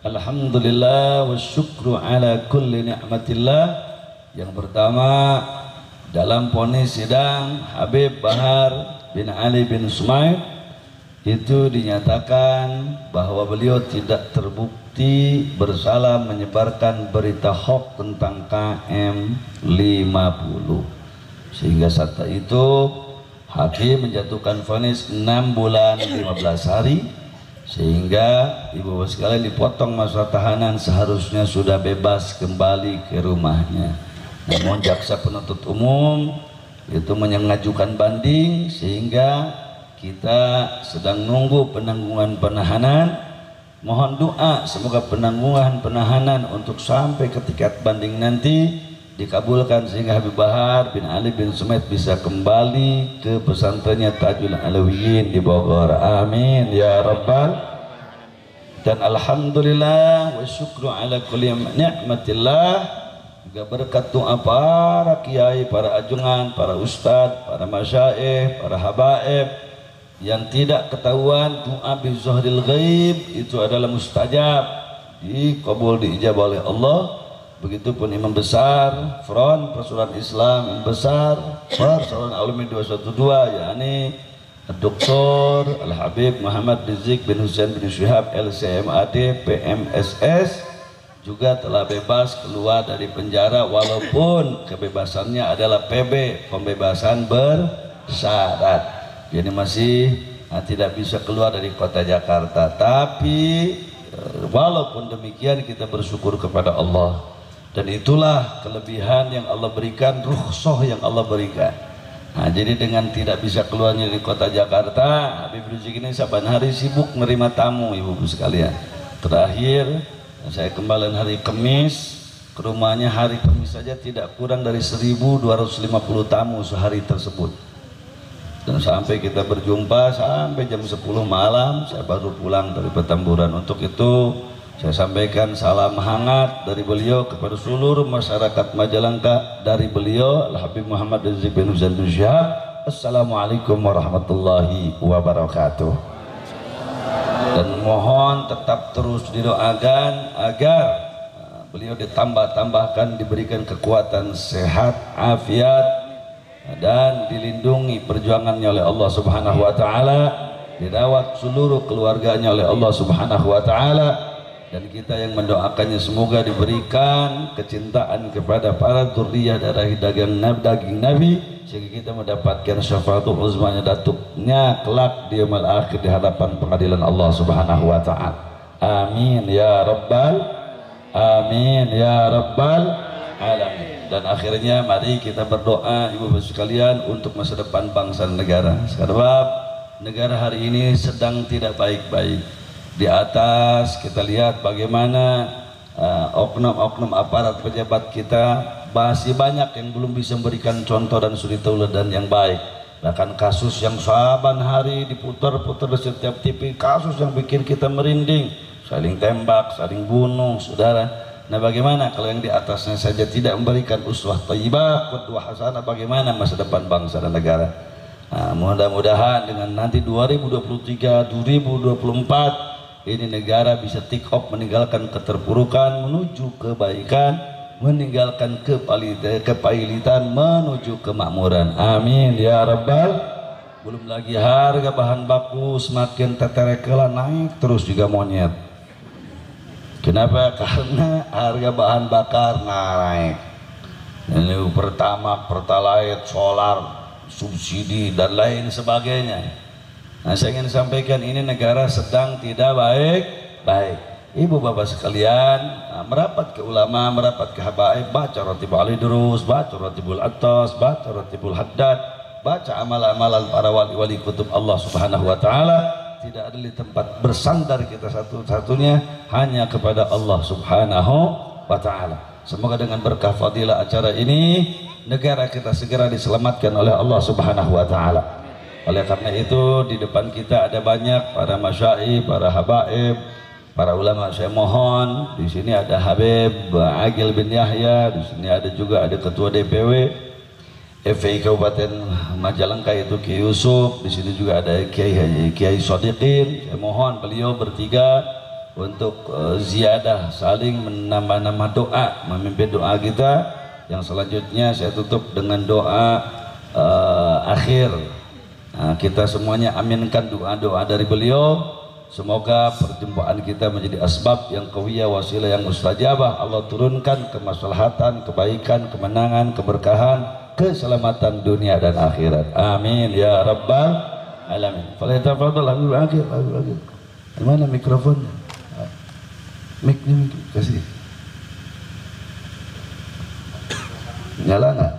alhamdulillah wa syukru ala kulli ni'matillah. Yang pertama, dalam vonis sidang Habib Bahar bin Ali bin Sumaid itu dinyatakan bahwa beliau tidak terbukti bersalah menyebarkan berita hoax tentang KM 50, sehingga saat itu hakim menjatuhkan vonis 6 bulan 15 hari, sehingga ibu bapak sekalian dipotong masa tahanan, seharusnya sudah bebas kembali ke rumahnya. Namun jaksa penuntut umum itu mengajukan banding, sehingga kita sedang nunggu penangguhan penahanan. Mohon doa semoga penangguhan penahanan untuk sampai ke tingkat banding nanti dikabulkan, sehingga Habib Bahar bin Ali bin Sumaid bisa kembali ke pesantrennya Tajul Alawiyin di Bogor. Amin ya rabbal. Dan alhamdulillah wa syukru ala kulli ni'matillah, juga berkat doa para kiai, para ajengan, para ustadz, para masyaikh, para habaib yang tidak ketahuan doa bi zahril ghaib itu adalah mustajab, dikabul, diijabah oleh Allah. Begitupun imam besar front persaudaraan Islam, imam besar persaudaraan alumni 212 yakni Dr. Al-Habib Muhammad bin Zik bin Husain bin Syihab LCMAD PMSS juga telah bebas keluar dari penjara, walaupun kebebasannya adalah PB, pembebasan bersyarat. Jadi masih tidak bisa keluar dari kota Jakarta. Tapi walaupun demikian kita bersyukur kepada Allah. Dan itulah kelebihan yang Allah berikan, rukhsah yang Allah berikan. Nah, jadi dengan tidak bisa keluarnya dari kota Jakarta, Habib Rizik ini saban hari sibuk menerima tamu, ibu-ibu sekalian. Terakhir saya kembali hari Kamis ke rumahnya hari Kamis saja tidak kurang dari 1.250 tamu sehari tersebut. Dan sampai kita berjumpa sampai jam 10 malam saya baru pulang dari Petamburan. Untuk itu saya sampaikan salam hangat dari beliau kepada seluruh masyarakat Majalengka, dari beliau Al-Habib Muhammad Rizik bin Husain bin Syihab. Assalamualaikum warahmatullahi wabarakatuh. Dan mohon tetap terus didoakan agar beliau ditambah-tambahkan, diberikan kekuatan, sehat, afiat, dan dilindungi perjuangannya oleh Allah Subhanahu wa taala, dirawat seluruh keluarganya oleh Allah Subhanahu wa taala, dan kita yang mendoakannya semoga diberikan kecintaan kepada para dzurriyyah dari daging Nabi sehingga kita mendapatkan syafaatul uzmanya datuknya kelak di yaumil akhir di hadapan pengadilan Allah Subhanahu wa taala. Amin ya rabbal amin ya rabbal alamin. Dan akhirnya mari kita berdoa ibu-ibu sekalian untuk masa depan bangsa dan negara. Sebab negara hari ini sedang tidak baik-baik. Di atas kita lihat bagaimana oknum-oknum aparat pejabat kita masih banyak yang belum bisa memberikan contoh dan suri tauladan yang baik. Bahkan kasus yang saban hari diputar-putar di setiap TV, kasus yang bikin kita merinding, saling tembak, saling bunuh, saudara. Nah bagaimana kalau yang di atasnya saja tidak memberikan uswah thayyibah, qudwah hasanah, bagaimana masa depan bangsa dan negara? Nah, mudah-mudahan dengan nanti 2023, 2024 ini negara bisa take off, meninggalkan keterpurukan menuju kebaikan, meninggalkan kepailitan menuju kemakmuran. Amin ya rabbal. Belum lagi harga bahan baku semakin teterekela naik terus juga monyet. Kenapa? Karena harga bahan bakar naik. Ini pertama, pertalite, solar, subsidi dan lain sebagainya. Nah, saya ingin sampaikan ini negara sedang tidak baik-baik. Ibu bapak sekalian, merapat ke ulama, merapat ke habaib, baca Ratibul Alidrus, baca Ratibul Attas, baca Ratibul Haddad, baca amal-amalan para wali-wali kutub Allah Subhanahu wa taala. Tidak ada di tempat bersandar kita satu-satunya hanya kepada Allah Subhanahu wa taala. Semoga dengan berkah fadilah acara ini negara kita segera diselamatkan oleh Allah Subhanahu wa taala. Oleh karena itu di depan kita ada banyak para masyaikh, para habaib, para ulama. Saya mohon di sini ada Habib Agil bin Yahya, di sini ada juga ada ketua DPW FPI Kabupaten Majalengka itu Kiai Yusuf, di sini juga ada Kiai Shodiqin. Saya mohon beliau bertiga untuk ziyadah saling menambah-nambah doa, memimpin doa kita. Yang selanjutnya saya tutup dengan doa akhir. Nah, kita semuanya aminkan doa-doa dari beliau. Semoga perjumpaan kita menjadi asbab yang qawiyah, wasilah yang mustajabah. Allah turunkan kemaslahatan, kebaikan, kemenangan, keberkahan, keselamatan dunia dan akhirat. Amin ya rabbal alamin. Falyatafadhal Habib Agil. Mana mikrofonnya? Mic kasih. Nyala nggak?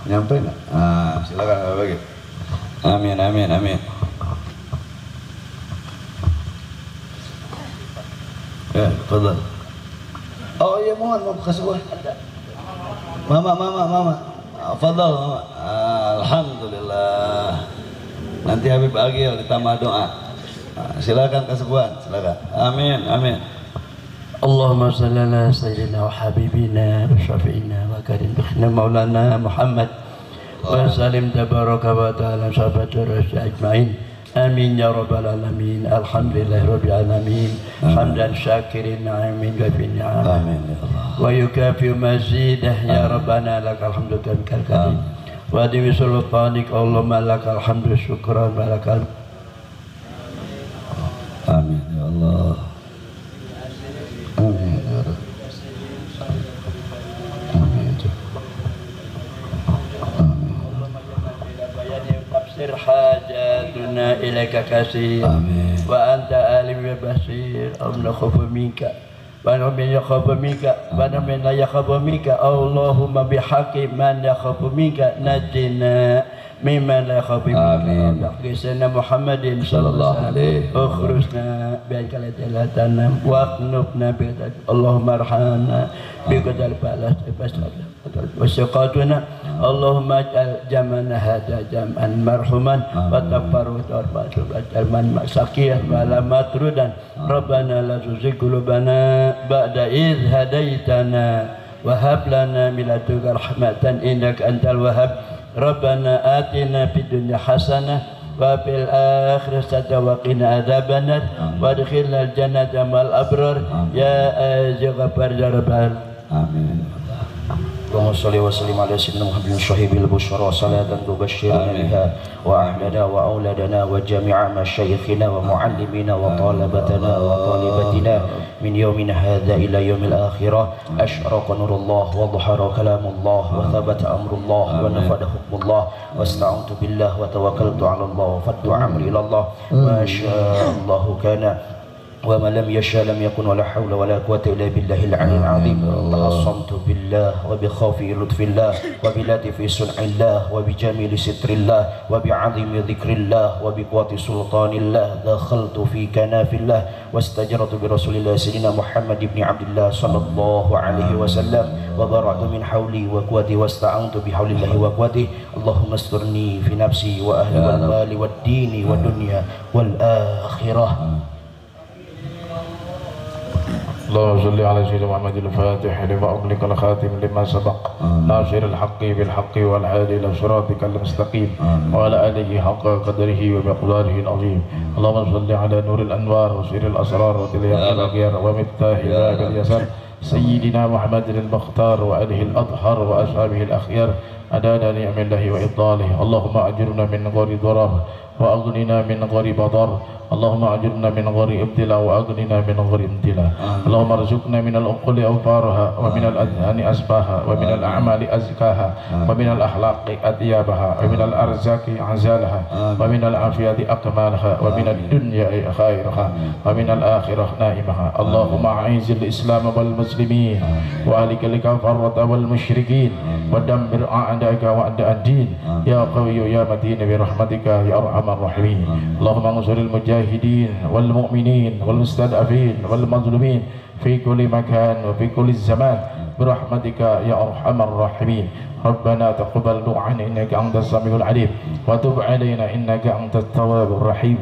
Nyampe nggak? Silakan Habib Agil. Amin amin amin. Ya, fadhal. Oh iya, mohon kasih buah. Mama, fadhal mama. Alhamdulillah. Nanti Habib Agil ditambah doa. Silakan kesebuan, silakan. Amin, amin. Allahumma salli ala sayyidina wa habibina wa syafi'ina wa karim bikhna maulana Muhammad wa salim tabaraka wa ta'ala sahabatu rasul ajma'in. Amin ya rabbal alamin. Alhamdulillah rabbil alamin. Hamdan syakirin amin wa fi ni'am. Amin ya Allah. Wa yukafi mazidah ya rabbana lakal hamdu kamikal karim. Wa dimi sultanik Allahumma lakal hamdu syukran wa lakal. Amin ya Allah. Amin ya Rabb. Amin. Tafsir hajatuna ilaika kasir. Amin. Wa anta alim wa basir. Amna khufu minka من يخاف منك من لا يخاف منك اللهم بحق من يخاف منك نجنا ممن لا يخاف منك بحق سيدنا محمد صلى الله عليه اخرجنا بكلتنا واقنبنا اللهم ارحمنا بقدر البلاء وسقاتنا اللهم اجعل جمعنا هذا جمعا مرحوما وتفرقا مساكيا ولا مطرودا ربنا لا تزغ قلوبنا بعد إذ هديتنا وهب لنا من لدنك رحمة إنك أنت الوهاب ربنا آتنا في الدنيا حسنة وفي الآخرة وقنا عذاب النار وادخلنا الجنة مع الأبرار يا عزيز غفار يا رب Amin. اللهم صل وسلم على سيدنا محمد صاحب البشرى صلاة تبشرنا بها وأهلنا وأولادنا وجميع مشايخنا ومعلمينا وطالبتنا وطالبتنا من يومنا هذا إلى يوم الآخرة أشرق نور الله وظهر كلام الله وثبت أمر الله ونفذ حكم الله واستعنت بالله وتوكلت على الله وفدت أمري إلى الله ما شاء الله كان وما لم يشاء لم يكن ولا حول ولا قوة إلا بالله العلي العظيم تعصمت بالله وبخوف لطف الله وبلطف صنع الله وبجميل ستر الله وبعظيم ذكر الله وبقوة سلطان الله دخلت في كناف الله واستجرت برسول الله سيدنا محمد بن عبد الله صلى الله عليه وسلم وبرأت من حولي وقوتي واستعنت بحول الله وقوته اللهم استرني في نفسي وأهلي والمال والدين والدنيا والآخرة. اللهم صل على سيدنا محمد الفاتح لما أغلق الخاتم لما سبق ناصر الحق بالحق والهادي إلى صراطك المستقيم وعلى آله حق قدره ومقداره العظيم. اللهم صل على نور الأنوار وسير الأسرار وتلياق الأغيار ومفتاح باب اليسار سيدنا محمد المختار وآله الأطهر وأصحابه الأخيار عدد نعم الله وإفضاله. اللهم أجرنا من غير ضرر وأغننا من غير بضر اللهم أجرنا من غير ابتلاء وأغننا من غير امتلاء. اللهم ارزقنا من العقول أوفارها ومن الأذهان أسباها ومن الأعمال أزكاها ومن الأخلاق أطيابها ومن الأرزاق عزالها ومن العافية أكمالها ومن الدنيا خيرها ومن الآخرة نائمها. اللهم أعز الإسلام والمسلمين وأهلك الكفرة والمشركين ودمر أعداءك وأعداء الدين يا قوي يا متين برحمتك يا أرحم الراحمين. اللهم انصر المجاهدين والمؤمنين والمستضعفين والمظلومين في كل مكان وفي كل الزمان برحمتك يا أرحم الراحمين. ربنا تقبل دعاءنا إنك أنت السميع العليم وتب علينا إنك أنت التواب الرحيم.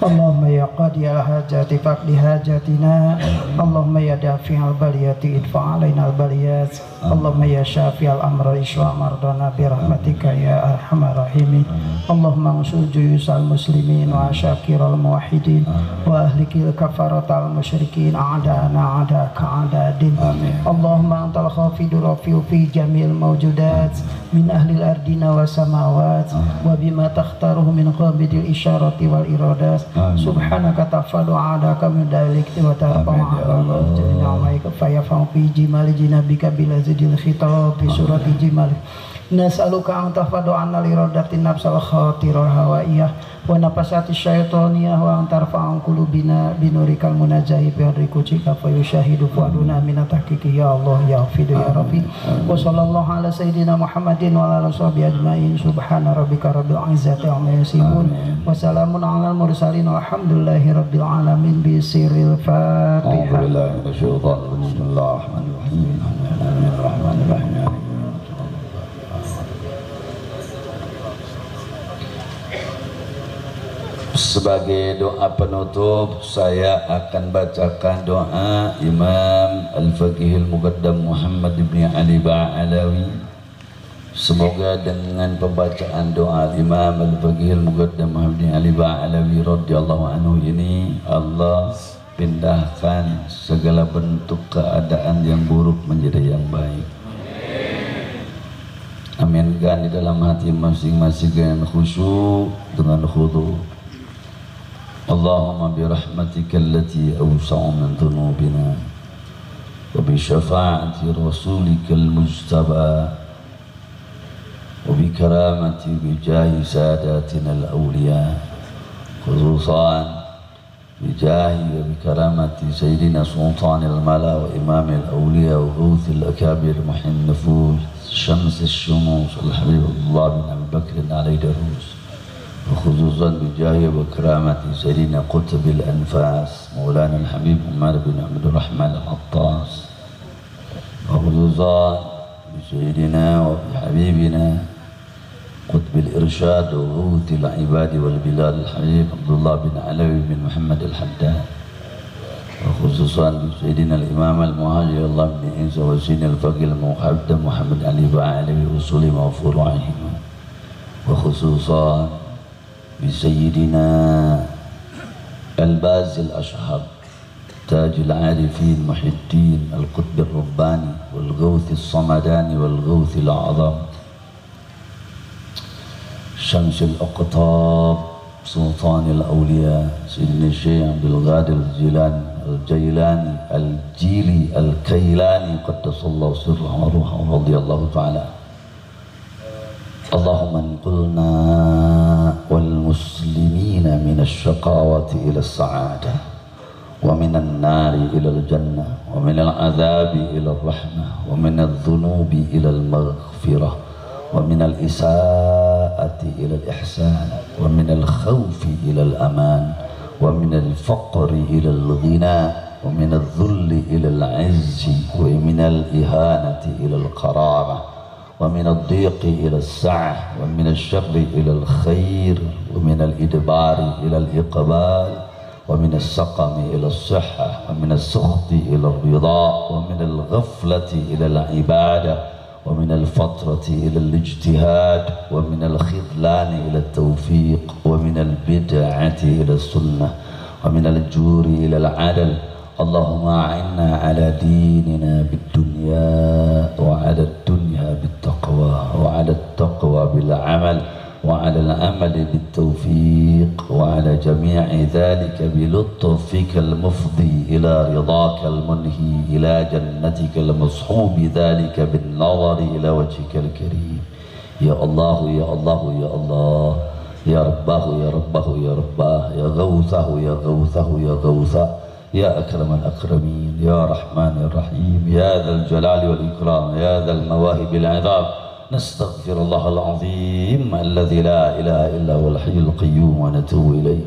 اللهم يا قاضي الحاجات فاقض حاجاتنا اللهم يا دافع البليات ادفع علينا البليات اللهم يا شافي الأمر اشفع مرضانا برحمتك يا أرحم الراحمين. اللهم انصر جيوش المسلمين وعشاكر الموحدين وأهلك الكفرة المشركين أعداءنا أعداءك أعداء الدين. اللهم أنت الخافض الرفيع في جميع الموجودات من أهل الأرضين والسماوات وبما تختاره من قابض الإشارة والإرادات سبحانك تفعل عادك من ذلك وترفع عميك فيفعل في جمال جنابك بلزج الخطاب في سورة جمال. نسألك أن تفضل عنا لإرادة النفس الخاطرة الهوائية ونفسات الشيطانية وأن ترفع عن قلوبنا بنورك المنزه بحضر وجهك فيشاهد فؤادنا من تحقيق يا الله يا حفيظ يا رفيع. وصلى الله على سيدنا محمد وعلى آله وصحبه أجمعين. سبحان ربك رب العزة عما يصفون وسلام على المرسلين والحمد لله رب العالمين بسر الفاتحة. أعوذ بالله من الشيطان الرجيم. بسم الله الرحمن الرحيم. الرحمن الرحيم. Sebagai doa penutup saya akan bacakan doa Imam Al-Faqihil Muqaddam Muhammad ibn Ali Ba'alawi. Semoga dengan pembacaan doa Imam Al-Faqihil Muqaddam Muhammad ibn Ali Ba'alawi radhiyallahu anhu ini Allah pindahkan segala bentuk keadaan yang buruk menjadi yang baik. Aminkan di dalam hati masing-masing dengan khusyuk, dengan khudu. Allahumma birahmatika allati awsa'u min dhunubina wa bi syafa'ati rasulikal mujtaba wa bi karamati bi jahi sadatina al-awliya khususan بجاه وبكرامة سيدنا سلطان الملا وإمام الأولياء وغوث الأكابر محي النفوس شمس الشموس الحبيب الله بن أبي بكر عليه دروس، وخصوصا بجاه وكرامة سيدنا قطب الأنفاس مولانا الحبيب عمر بن عبد الرحمن العطاس، وخصوصا بسيدنا وبحبيبنا قطب الإرشاد وغوث العباد والبلاد الحبيب عبد الله بن علوي بن محمد الحداد، وخصوصا بسيدنا الإمام المهاجر الله بن عيسى وسيدنا الفقيه المقدم محمد علي بعلوي وسلم وفروعهم، وخصوصا بسيدنا الباز الأشهر تاج العارفين محي الدين القطب الرباني والغوث الصمداني والغوث الأعظم شمس الأقطاب سلطان الأولياء سيدنا الشيخ عبد القادر الجيلاني الجيلي الكيلاني قدس الله سره وروحه رضي الله تعالى. اللهم انقلنا والمسلمين من الشقاوة إلى السعادة، ومن النار إلى الجنة، ومن العذاب إلى الرحمة، ومن الذنوب إلى المغفرة، ومن الإساءة إلى الإحسان، ومن الخوف إلى الأمان، ومن الفقر إلى الغنى، ومن الذل إلى العز، ومن الإهانة إلى القرابة، ومن الضيق إلى السعة، ومن الشر إلى الخير، ومن الإدبار إلى الإقبال، ومن السقم إلى الصحة، ومن السخط إلى الرضا، ومن الغفلة إلى العبادة، ومن الفترة إلى الاجتهاد، ومن الخذلان إلى التوفيق، ومن البدعة إلى السنة، ومن الجور إلى العدل. اللهم أعنا على ديننا بالدنيا، وعلى الدنيا بالتقوى، وعلى التقوى بالعمل، وعلى العمل بالتوفيق، وعلى جميع ذلك بلطفك المفضي إلى رضاك المنهي إلى جنتك المصحوب ذلك بالنظر إلى وجهك الكريم. يا الله يا الله يا الله، يا رباه يا رباه يا رباه، يا غوثه يا غوثه يا غوثه، يا أكرم الأكرمين، يا رحمن الرحيم، يا ذا الجلال والإكرام، يا ذا المواهب العظام. نستغفر الله العظيم الذي لا إله إلا هو الحي القيوم ونتوب إليه.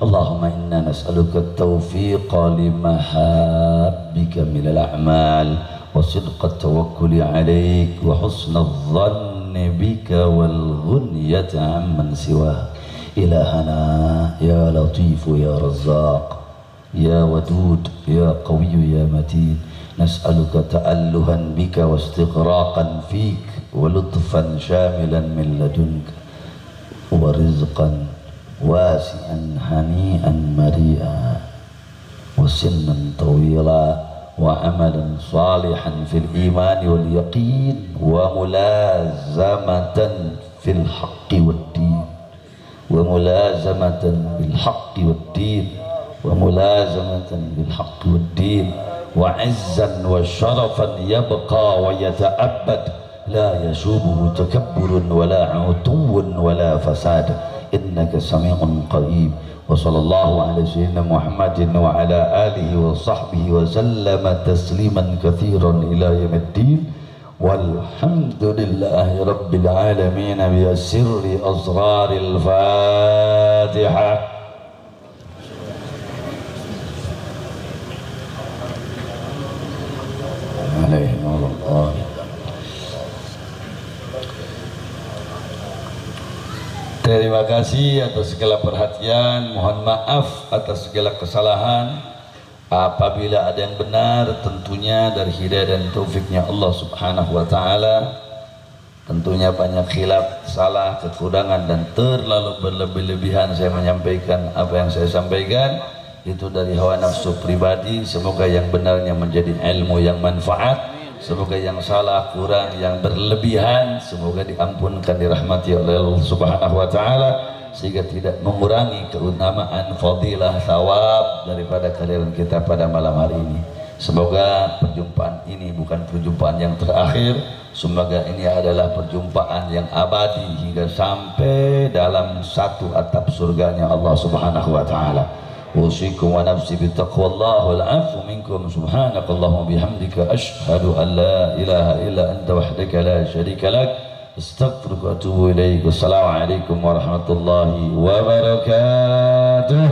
اللهم إنا نسألك التوفيق لمحابك من الأعمال، وصدق التوكل عليك، وحسن الظن بك، والغنية عمن سواك. إلهنا يا لطيف يا رزاق، يا ودود يا قوي يا متين، نسألك تألها بك واستغراقا فيك، ولطفا شاملا من لدنك، ورزقا واسعا هنيئا مريئا، وسنا طويلا، وعملا صالحا في الإيمان واليقين، وملازمة في الحق والدين، وملازمة بالحق والدين، وملازمة بالحق والدين، وعزا وشرفا يبقى ويتأبد، لا يشوبه تكبر ولا عتو ولا فساد، إنك سميع قريب. وصلى الله على سيدنا محمد وعلى آله وصحبه وسلم تسليما كثيرا إلى يوم الدين، والحمد لله رب العالمين بسر أسرار الفاتحة. عليه الله. Terima kasih atas segala perhatian, mohon maaf atas segala kesalahan. Apabila ada yang benar, tentunya dari hidayah dan taufiknya Allah subhanahu wa ta'ala. Tentunya banyak khilaf, salah, kekurangan, dan terlalu berlebih-lebihan saya menyampaikan apa yang saya sampaikan. Itu dari hawa nafsu pribadi. Semoga yang benarnya menjadi ilmu yang manfaat. Semoga yang salah, kurang, yang berlebihan, semoga diampunkan, dirahmati oleh Allah subhanahu wa ta'ala, sehingga tidak mengurangi keutamaan, fadilah, thawab daripada kehadiran kita pada malam hari ini. Semoga perjumpaan ini bukan perjumpaan yang terakhir. Semoga ini adalah perjumpaan yang abadi hingga sampai dalam satu atap surganya Allah subhanahu wa ta'ala. أوصيكم ونفسي بتقوى الله والعفو منكم. سبحانك اللهم وبحمدك أشهد أن لا إله إلا أنت وحدك لا شريك لك أستغفرك وأتوب إليك. والسلام عليكم ورحمة الله وبركاته.